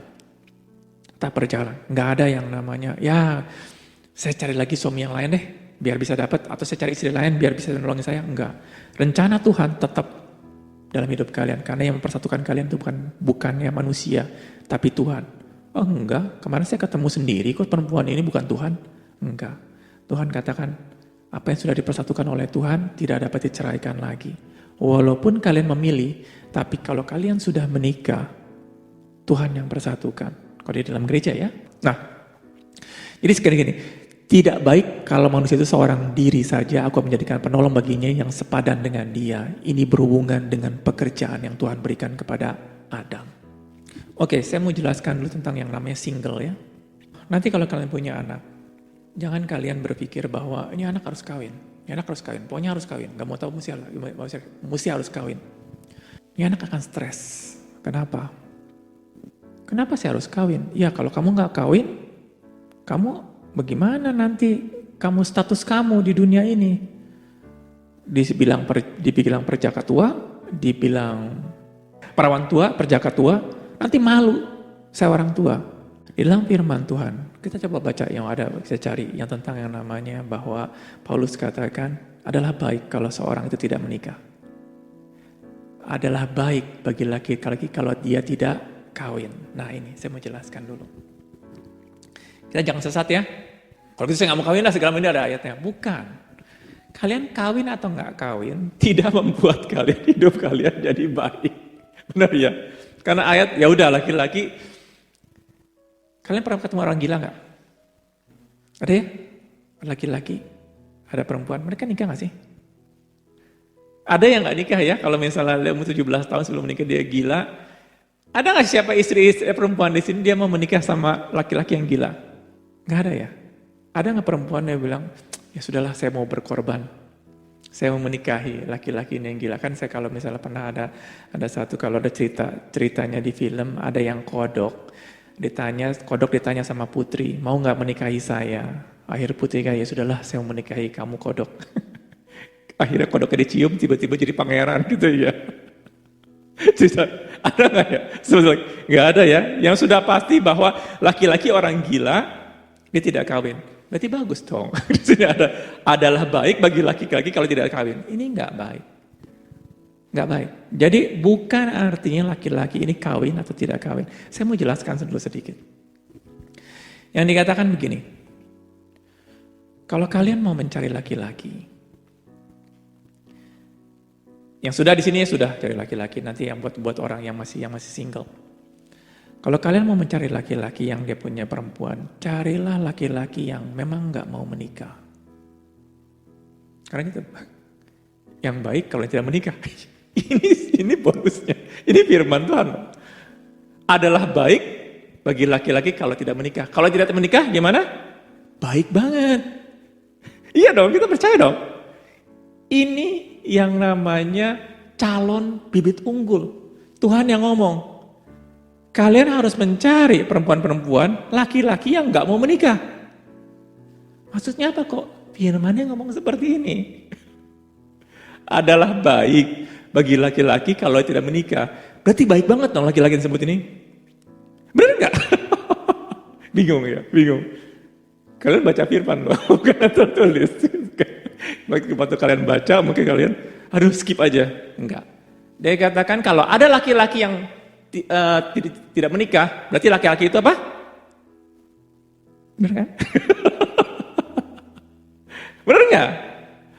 Tetap berjalan. Nggak ada yang namanya, ya saya cari lagi suami yang lain deh, biar bisa dapat. Atau saya cari istri lain biar bisa menolong saya. Enggak. Rencana Tuhan tetap dalam hidup kalian. Karena yang mempersatukan kalian itu bukannya manusia, tapi Tuhan. Oh enggak, kemarin saya ketemu sendiri kok perempuan ini bukan Tuhan. Enggak. Tuhan katakan, apa yang sudah dipersatukan oleh Tuhan tidak dapat diceraikan lagi. Walaupun kalian memilih, tapi kalau kalian sudah menikah, Tuhan yang persatukan. Kalau di dalam gereja ya. Nah, jadi sekali gini, tidak baik kalau manusia itu seorang diri saja, aku menjadikan penolong baginya yang sepadan dengan dia. Ini berhubungan dengan pekerjaan yang Tuhan berikan kepada Adam. Oke, saya mau jelaskan dulu tentang yang namanya single ya. Nanti kalau kalian punya anak, jangan kalian berpikir bahwa ini anak harus kawin. Ini anak harus kawin, pokoknya harus kawin. Gak mau tahu mesti harus kawin. Ini anak akan stres. Kenapa? Kenapa sih harus kawin? Ya kalau kamu gak kawin, kamu bagaimana nanti kamu status kamu di dunia ini? Dibilang perjaka tua, dibilang perawan tua, perjaka tua, nanti malu saya orang tua. Di dalam firman Tuhan, kita coba baca yang ada, kita cari yang tentang yang namanya bahwa Paulus katakan adalah baik kalau seorang itu tidak menikah. Adalah baik bagi laki-laki kalau dia tidak kawin. Nah ini saya mau jelaskan dulu. Kita jangan sesat ya. Kalau gitu saya nggak mau kawin lah, segala macam ada ayatnya. Bukan. Kalian kawin atau nggak kawin tidak membuat kalian hidup kalian jadi baik. Benar ya? Karena ayat ya udah laki-laki. Kalian pernah ketemu orang gila nggak? Ada ya? Laki-laki, ada perempuan, mereka nikah nggak sih? Ada yang nggak nikah ya? Kalau misalnya dia umur 17 tahun sebelum menikah dia gila, ada nggak siapa istri perempuan di sini dia mau menikah sama laki-laki yang gila? Nggak ada ya? Ada nggak perempuan yang bilang, ya sudahlah saya mau berkorban, saya mau menikahi laki-laki ini yang gila. Kan saya kalau misalnya pernah ada satu kalau ada ceritanya di film ada yang kodok. Kodok ditanya sama putri, mau nggak menikahi saya? Akhir putri kayak, ya sudahlah saya mau menikahi kamu kodok. Akhirnya kodoknya dicium, tiba-tiba jadi pangeran gitu ya. Ada nggak ya? Sebetulnya nggak ada ya. Yang sudah pasti bahwa laki-laki orang gila, dia tidak kawin. Berarti bagus dong. Di sini adalah baik bagi laki-laki kalau tidak kawin. Ini nggak baik. Nggak baik. Jadi bukan artinya laki-laki ini kawin atau tidak kawin. Saya mau jelaskan dulu sedikit. Yang dikatakan begini. Kalau kalian mau mencari laki-laki, yang sudah di sini sudah cari laki-laki. Nanti yang buat orang yang masih single. Kalau kalian mau mencari laki-laki yang dia punya perempuan, carilah laki-laki yang memang nggak mau menikah. Karena itu yang baik kalau tidak menikah. Ini bonusnya. Ini firman Tuhan. Adalah baik bagi laki-laki kalau tidak menikah. Kalau tidak menikah gimana? Baik banget. Iya dong, kita percaya dong. Ini yang namanya calon bibit unggul. Tuhan yang ngomong. Kalian harus mencari perempuan-perempuan, laki-laki yang gak mau menikah. Maksudnya apa kok? Firmannya ngomong seperti ini. Adalah baik bagi laki-laki kalau tidak menikah. Berarti baik banget dong laki-laki yang sebut ini. Benar nggak? Bingung ya, bingung. Kalian baca firman loh, bukan tertulis. Waktu kalian baca, mungkin kalian, aduh skip aja. Enggak. Dia katakan kalau ada laki-laki yang tidak menikah, berarti laki-laki itu apa? Benar kan? Benar nggak?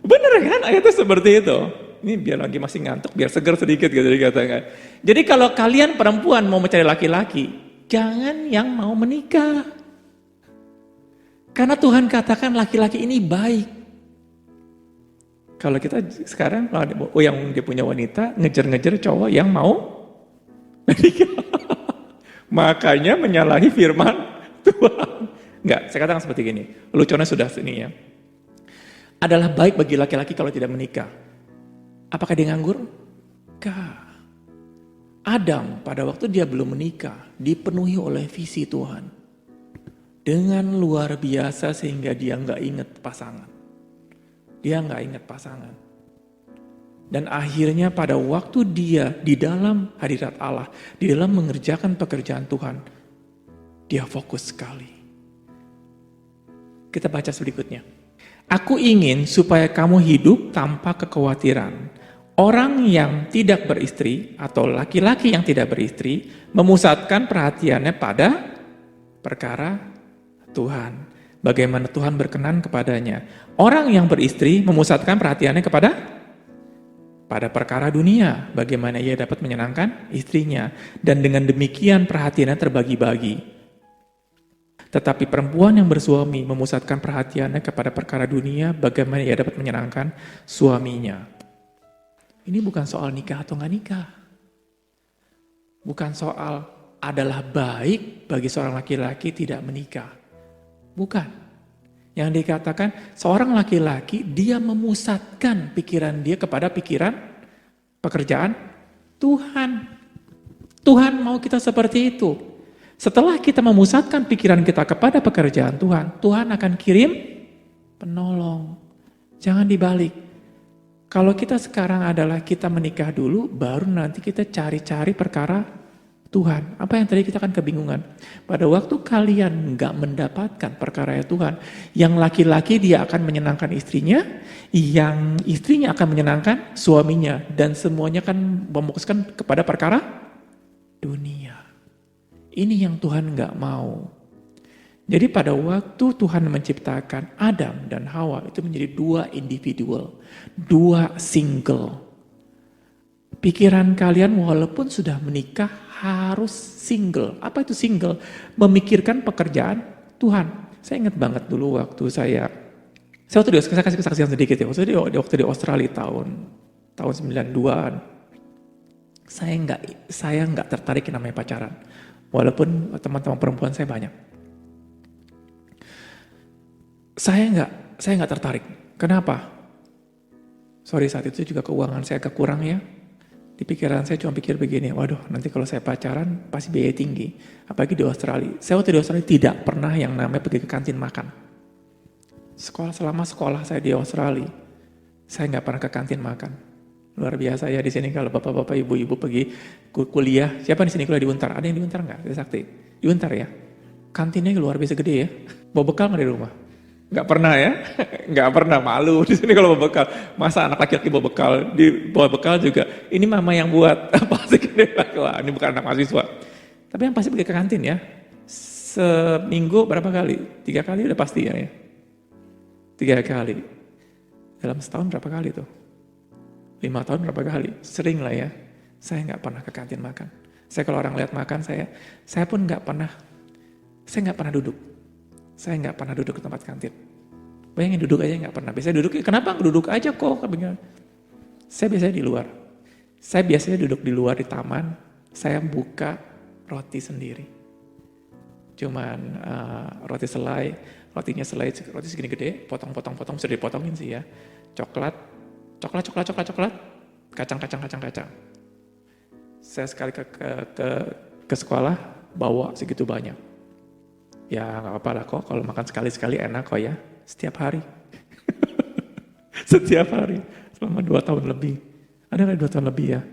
Benar kan? Ayatnya seperti itu. Ini biar lagi masih ngantuk, biar segar sedikit gitu dikatakan. Jadi kalau kalian perempuan mau mencari laki-laki, jangan yang mau menikah. Karena Tuhan katakan laki-laki ini baik. Kalau kita sekarang, yang dia punya wanita, ngejar-ngejar cowok yang mau menikah. Makanya menyalahi firman Tuhan. Enggak, saya katakan seperti gini. Lucunya sudah sini ya. Adalah baik bagi laki-laki kalau tidak menikah. Apakah dia nganggur? Enggak. Adam pada waktu dia belum menikah, dipenuhi oleh visi Tuhan. Dengan luar biasa sehingga dia enggak ingat pasangan. Dia enggak ingat pasangan. Dan akhirnya pada waktu dia di dalam hadirat Allah, di dalam mengerjakan pekerjaan Tuhan, dia fokus sekali. Kita baca berikutnya. Aku ingin supaya kamu hidup tanpa kekhawatiran. Orang yang tidak beristri atau laki-laki yang tidak beristri memusatkan perhatiannya pada perkara Tuhan. Bagaimana Tuhan berkenan kepadanya. Orang yang beristri memusatkan perhatiannya pada perkara dunia. Bagaimana ia dapat menyenangkan istrinya. Dan dengan demikian perhatiannya terbagi-bagi. Tetapi perempuan yang bersuami memusatkan perhatiannya kepada perkara dunia. Bagaimana ia dapat menyenangkan suaminya. Ini bukan soal nikah atau nggak nikah. Bukan soal adalah baik bagi seorang laki-laki tidak menikah. Bukan. Yang dikatakan seorang laki-laki dia memusatkan pikiran dia kepada pikiran pekerjaan Tuhan. Tuhan mau kita seperti itu. Setelah kita memusatkan pikiran kita kepada pekerjaan Tuhan, Tuhan akan kirim penolong. Jangan dibalik. Kalau kita sekarang adalah kita menikah dulu, baru nanti kita cari-cari perkara Tuhan. Apa yang tadi kita kan kebingungan. Pada waktu kalian nggak mendapatkan perkara Tuhan, yang laki-laki dia akan menyenangkan istrinya, yang istrinya akan menyenangkan suaminya, dan semuanya kan memukuskan kepada perkara dunia. Ini yang Tuhan nggak mau. Jadi pada waktu Tuhan menciptakan Adam dan Hawa itu menjadi dua individual, dua single. Pikiran kalian walaupun sudah menikah harus single. Apa itu single? Memikirkan pekerjaan Tuhan. Saya ingat banget dulu waktu saya kasih kesaksian sedikit ya. Waktu di Australia tahun 92-an. Saya nggak tertarik yang namanya pacaran. Walaupun teman-teman perempuan saya banyak. Saya nggak tertarik. Kenapa? Sorry, saat itu juga keuangan saya agak kurang ya. Di pikiran saya cuma pikir begini, waduh nanti kalau saya pacaran pasti biaya tinggi. Apalagi di Australia. Saya waktu di Australia tidak pernah yang namanya pergi ke kantin makan. Selama sekolah saya di Australia, saya nggak pernah ke kantin makan. Luar biasa ya di sini kalau bapak-bapak, ibu-ibu pergi kuliah. Siapa di sini kuliah di Untar? Ada yang di Untar nggak? Di Sakti? Di Untar ya? Kantinnya luar biasa gede ya. Bawa bekal nggak di rumah? Nggak pernah ya? Nggak pernah, malu di sini kalau bawa bekal. Masa anak laki-laki bawa bekal? Bawa bekal juga. Ini mama yang buat. Pasti gede. Wah, ini bukan anak mahasiswa. Tapi yang pasti pergi ke kantin ya. Seminggu berapa kali? 3 kali udah pasti ya. 3 kali. Dalam setahun berapa kali tuh? 5 tahun berapa kali? Sering lah ya. Saya nggak pernah ke kantin makan. Saya kalau orang lihat makan saya pun nggak pernah. Saya nggak pernah duduk. Saya nggak pernah duduk ke tempat kantin. Bayangin duduk aja nggak pernah. Biasanya duduk, kenapa duduk aja kok? Saya biasanya di luar. Saya biasanya duduk di luar di taman. Saya buka roti sendiri. Cuman roti selai, rotinya selai, roti segini gede, potong-potong, sudah dipotongin sih ya. Coklat, kacang. Saya sekali ke sekolah bawa segitu banyak. Ya nggak apa-apa lah kok, kalau makan sekali-sekali enak kok ya, setiap hari. Setiap hari, selama 2 tahun lebih. Ada nggak 2 tahun lebih ya?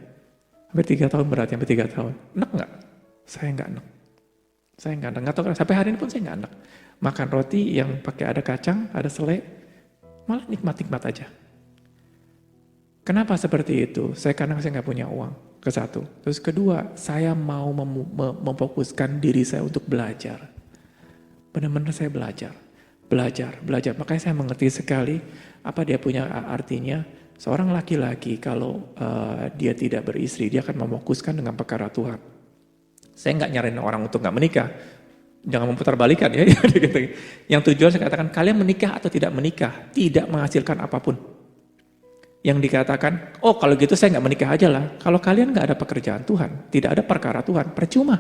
Sampai 3 tahun berarti, sampai 3 tahun. Enak nggak? Saya nggak enak. Nggak tahu, sampai hari ini pun saya nggak enak. Makan roti yang pakai ada kacang, ada selai, malah nikmat-nikmat aja. Kenapa seperti itu? Karena saya nggak punya uang, ke satu. Terus kedua, saya mau memfokuskan diri saya untuk belajar. Benar-benar saya belajar. Makanya saya mengerti sekali apa dia punya artinya. Seorang laki-laki kalau dia tidak beristri, dia akan memfokuskan dengan perkara Tuhan. Saya nggak nyaranin orang untuk nggak menikah. Jangan memutar balikan ya. Yang tujuan saya katakan, kalian menikah atau tidak menikah, tidak menghasilkan apapun. Yang dikatakan, oh kalau gitu saya nggak menikah aja lah. Kalau kalian nggak ada pekerjaan Tuhan, tidak ada perkara Tuhan, percuma.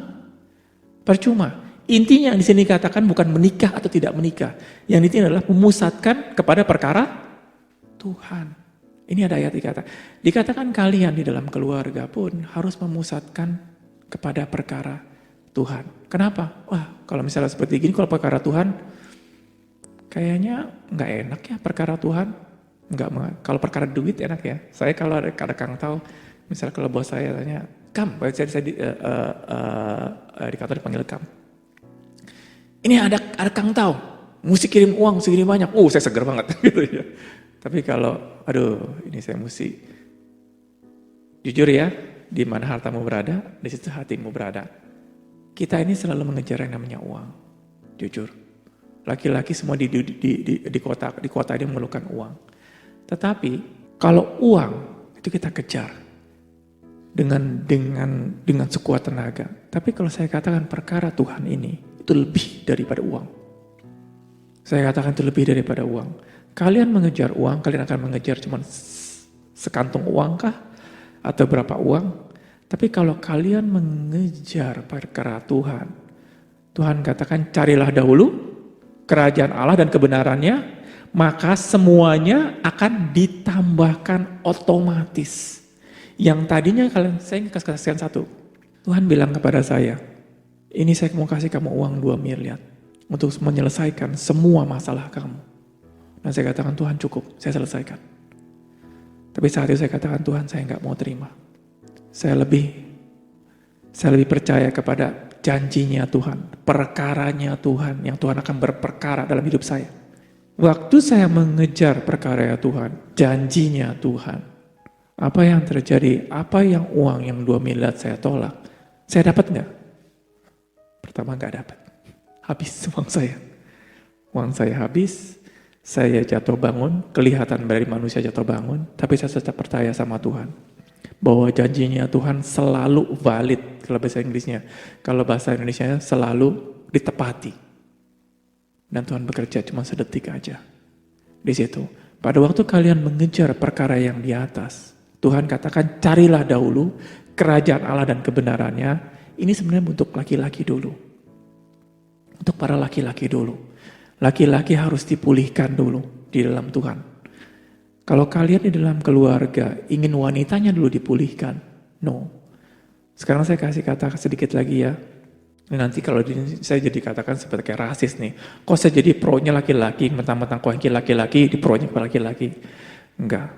Intinya yang di sini dikatakan bukan menikah atau tidak menikah. Yang intinya adalah memusatkan kepada perkara Tuhan. Ini ada ayat dikatakan kalian di dalam keluarga pun harus memusatkan kepada perkara Tuhan. Kenapa? Wah, kalau misalnya seperti gini, kalau perkara Tuhan, kayaknya nggak enak ya perkara Tuhan. Kalau perkara duit enak ya. Saya kalau ada Kang tahu, misalnya kalau bos saya tanya, Kam, saya di kantor dipanggil Kam. Ini ada Kang tahu, mesti kirim uang segini banyak. Saya seger banget gitu ya. Tapi kalau, ini saya mesti jujur ya, di mana hartamu berada, di situ hatimu berada. Kita ini selalu mengejar yang namanya uang, jujur. Laki-laki semua di kota ini memerlukan uang. Tetapi kalau uang itu kita kejar dengan sekuat tenaga. Tapi kalau saya katakan perkara Tuhan ini itu lebih daripada uang. Saya katakan itu lebih daripada uang. Kalian mengejar uang, kalian akan mengejar cuma sekantung uang kah? Atau berapa uang? Tapi kalau kalian mengejar perkara Tuhan, Tuhan katakan carilah dahulu kerajaan Allah dan kebenarannya, maka semuanya akan ditambahkan otomatis. Yang tadinya saya kasihkan satu. Tuhan bilang kepada saya, ini saya mau kasih kamu uang 2 miliar untuk menyelesaikan semua masalah kamu. Dan saya katakan Tuhan cukup, saya selesaikan. Tapi saat itu saya katakan Tuhan saya nggak mau terima. Saya lebih percaya kepada janjinya Tuhan, perkaranya Tuhan, yang Tuhan akan berperkara dalam hidup saya. Waktu saya mengejar perkara Tuhan, janjinya Tuhan, apa yang terjadi, apa yang uang yang 2 miliar saya tolak, saya dapat nggak? Pertama nggak dapat, habis uang saya. Uang saya habis, saya jatuh bangun, kelihatan dari manusia jatuh bangun, tapi saya tetap percaya sama Tuhan. Bahwa janjinya Tuhan selalu valid, kalau bahasa Inggrisnya. Kalau bahasa Indonesianya selalu ditepati. Dan Tuhan bekerja cuma sedetik aja. Di situ. Pada waktu kalian mengejar perkara yang di atas, Tuhan katakan carilah dahulu kerajaan Allah dan kebenarannya. Ini sebenarnya untuk laki-laki dulu. Untuk para laki-laki dulu. Laki-laki harus dipulihkan dulu di dalam Tuhan. Kalau kalian di dalam keluarga ingin wanitanya dulu dipulihkan, no. Sekarang saya kasih kata sedikit lagi ya. Nanti kalau saya jadi katakan seperti kayak rasis nih. Kok saya jadi pro-nya laki-laki, mentang-mentang kok laki-laki, di pro-nya ke laki-laki. Enggak.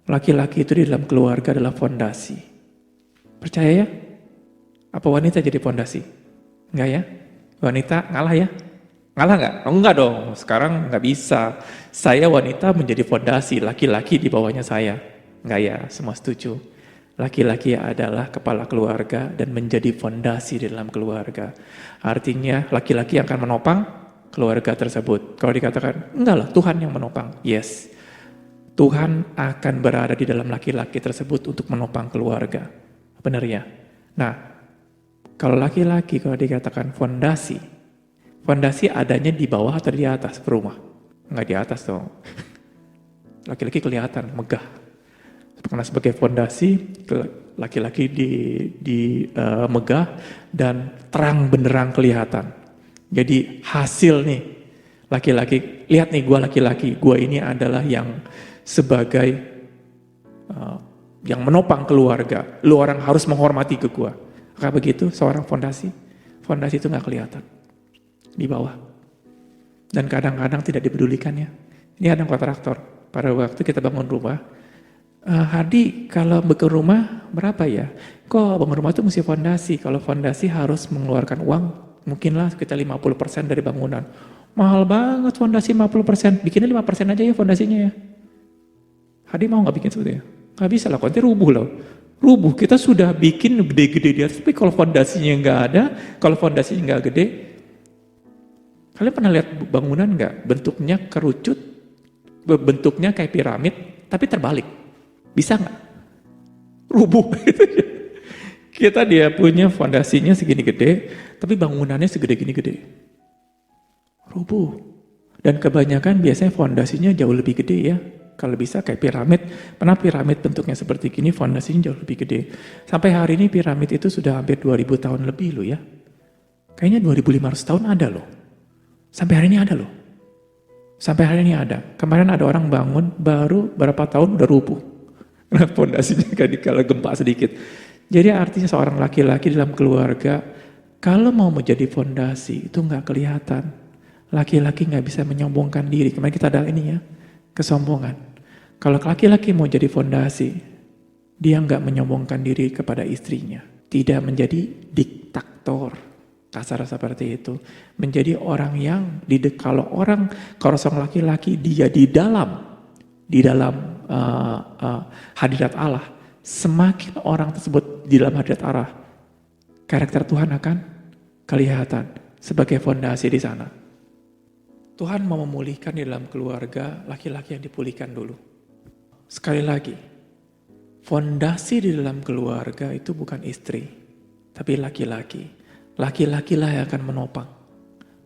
Laki-laki itu di dalam keluarga adalah fondasi. Percaya ya? Apa wanita jadi fondasi? Enggak ya? Wanita ngalah ya? Ngalah nggak? Oh, enggak dong, sekarang nggak bisa. Saya wanita menjadi fondasi, laki-laki di bawahnya saya. Enggak ya, semua setuju. Laki-laki adalah kepala keluarga dan menjadi fondasi di dalam keluarga. Artinya laki-laki yang akan menopang keluarga tersebut. Kalau dikatakan, enggak lah, Tuhan yang menopang. Yes, Tuhan akan berada di dalam laki-laki tersebut untuk menopang keluarga. Benar ya? Nah, kalau laki-laki kalau dikatakan fondasi adanya di bawah atau di atas rumah? Enggak di atas dong. Laki-laki kelihatan megah. Karena sebagai fondasi, laki-laki di megah dan terang benderang kelihatan. Jadi hasil nih, laki-laki, lihat nih gue laki-laki, gue ini adalah yang sebagai yang menopang keluarga. Lu orang harus menghormati ke gue. Kayak begitu seorang fondasi itu gak kelihatan. Di bawah. Dan kadang-kadang tidak dipedulikannya. Ini ada kontraktor. Pada waktu kita bangun rumah, Hadi kalau bangun rumah berapa ya? Kok bangun rumah itu mesti fondasi. Kalau fondasi harus mengeluarkan uang, mungkinlah sekitar 50% dari bangunan. Mahal banget fondasi 50%. Bikinnya 5% aja ya fondasinya ya. Hadi mau gak bikin seperti itu? Nggak bisa lah, nanti rubuh loh. Rubuh, kita sudah bikin gede-gede di atas, tapi kalau fondasinya nggak ada, kalau fondasinya nggak gede, kalian pernah lihat bangunan nggak? Bentuknya kerucut, bentuknya kayak piramid, tapi terbalik. Bisa nggak? Rubuh. Kita dia punya fondasinya segini gede, tapi bangunannya segede gini gede. Rubuh. Dan kebanyakan biasanya fondasinya jauh lebih gede ya. Kalau bisa kayak piramid, pernah piramid bentuknya seperti gini, fondasinya jauh lebih gede. Sampai hari ini piramid itu sudah hampir 2000 tahun lebih loh ya. Kayaknya 2500 tahun ada loh. Sampai hari ini ada loh. Sampai hari ini ada. Kemarin ada orang bangun, baru berapa tahun udah rubuh. Karena fondasinya kalau gempa sedikit. Jadi artinya seorang laki-laki dalam keluarga, kalau mau menjadi fondasi itu nggak kelihatan. Laki-laki nggak bisa menyombongkan diri. Kemarin kita ada ini ya, kesombongan. Kalau laki-laki mau jadi fondasi, dia nggak menyombongkan diri kepada istrinya. Tidak menjadi diktator, kasar seperti itu. Menjadi orang yang, kalau seorang laki-laki dia di dalam hadirat Allah, semakin orang tersebut di dalam hadirat Allah, karakter Tuhan akan kelihatan sebagai fondasi di sana. Tuhan mau memulihkan di dalam keluarga laki-laki yang dipulihkan dulu. Sekali lagi, fondasi di dalam keluarga itu bukan istri, tapi laki-laki. Laki-lakilah yang akan menopang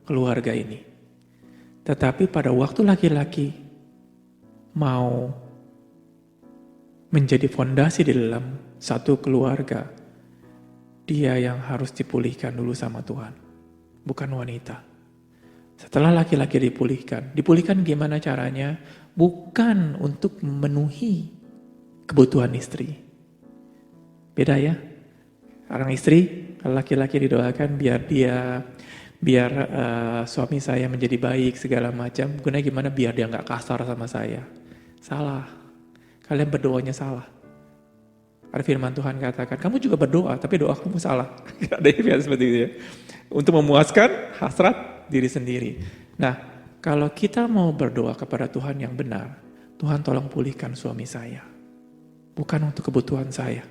keluarga ini. Tetapi pada waktu laki-laki mau menjadi fondasi di dalam satu keluarga, dia yang harus dipulihkan dulu sama Tuhan, bukan wanita. Setelah laki-laki dipulihkan gimana caranya? Bukan untuk memenuhi kebutuhan istri. Beda ya. Orang istri, kalau laki-laki didoakan biar suami saya menjadi baik segala macam. Gunanya gimana? Biar dia nggak kasar sama saya. Salah. Kalian berdoanya salah. Ada firman Tuhan katakan, kamu juga berdoa, tapi doa kamu salah. Ada yang seperti itu ya. Untuk memuaskan hasrat diri sendiri. Nah, kalau kita mau berdoa kepada Tuhan yang benar, Tuhan tolong pulihkan suami saya. Bukan untuk kebutuhan saya,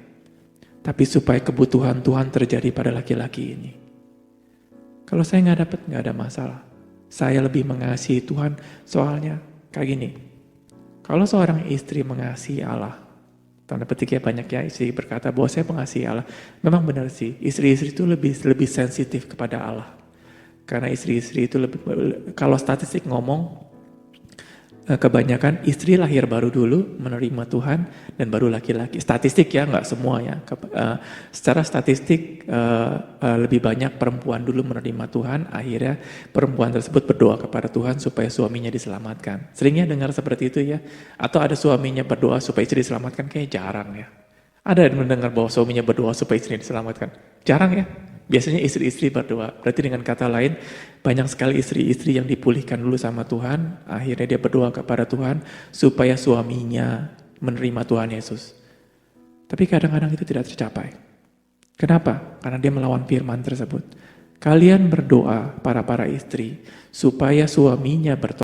tapi supaya kebutuhan Tuhan terjadi pada laki-laki ini. Kalau saya nggak dapat, nggak ada masalah. Saya lebih mengasihi Tuhan, soalnya kayak gini. Kalau seorang istri mengasihi Allah, tanda petiknya banyak ya, istri berkata bahwa saya mengasihi Allah. Memang benar sih, istri-istri itu lebih sensitif kepada Allah. Karena istri-istri itu kalau statistik ngomong, kebanyakan istri lahir baru dulu menerima Tuhan dan baru laki-laki. Statistik ya, nggak semua ya. Secara statistik lebih banyak perempuan dulu menerima Tuhan, akhirnya perempuan tersebut berdoa kepada Tuhan supaya suaminya diselamatkan. Seringnya dengar seperti itu ya. Atau ada suaminya berdoa supaya istri diselamatkan, kayak jarang ya. Ada yang mendengar bahwa suaminya berdoa supaya istrinya diselamatkan? Jarang ya. Biasanya istri-istri berdoa. Berarti dengan kata lain, banyak sekali istri-istri yang dipulihkan dulu sama Tuhan, akhirnya dia berdoa kepada Tuhan supaya suaminya menerima Tuhan Yesus. Tapi kadang-kadang itu tidak tercapai. Kenapa? Karena dia melawan firman tersebut. Kalian berdoa para istri supaya suaminya bertobat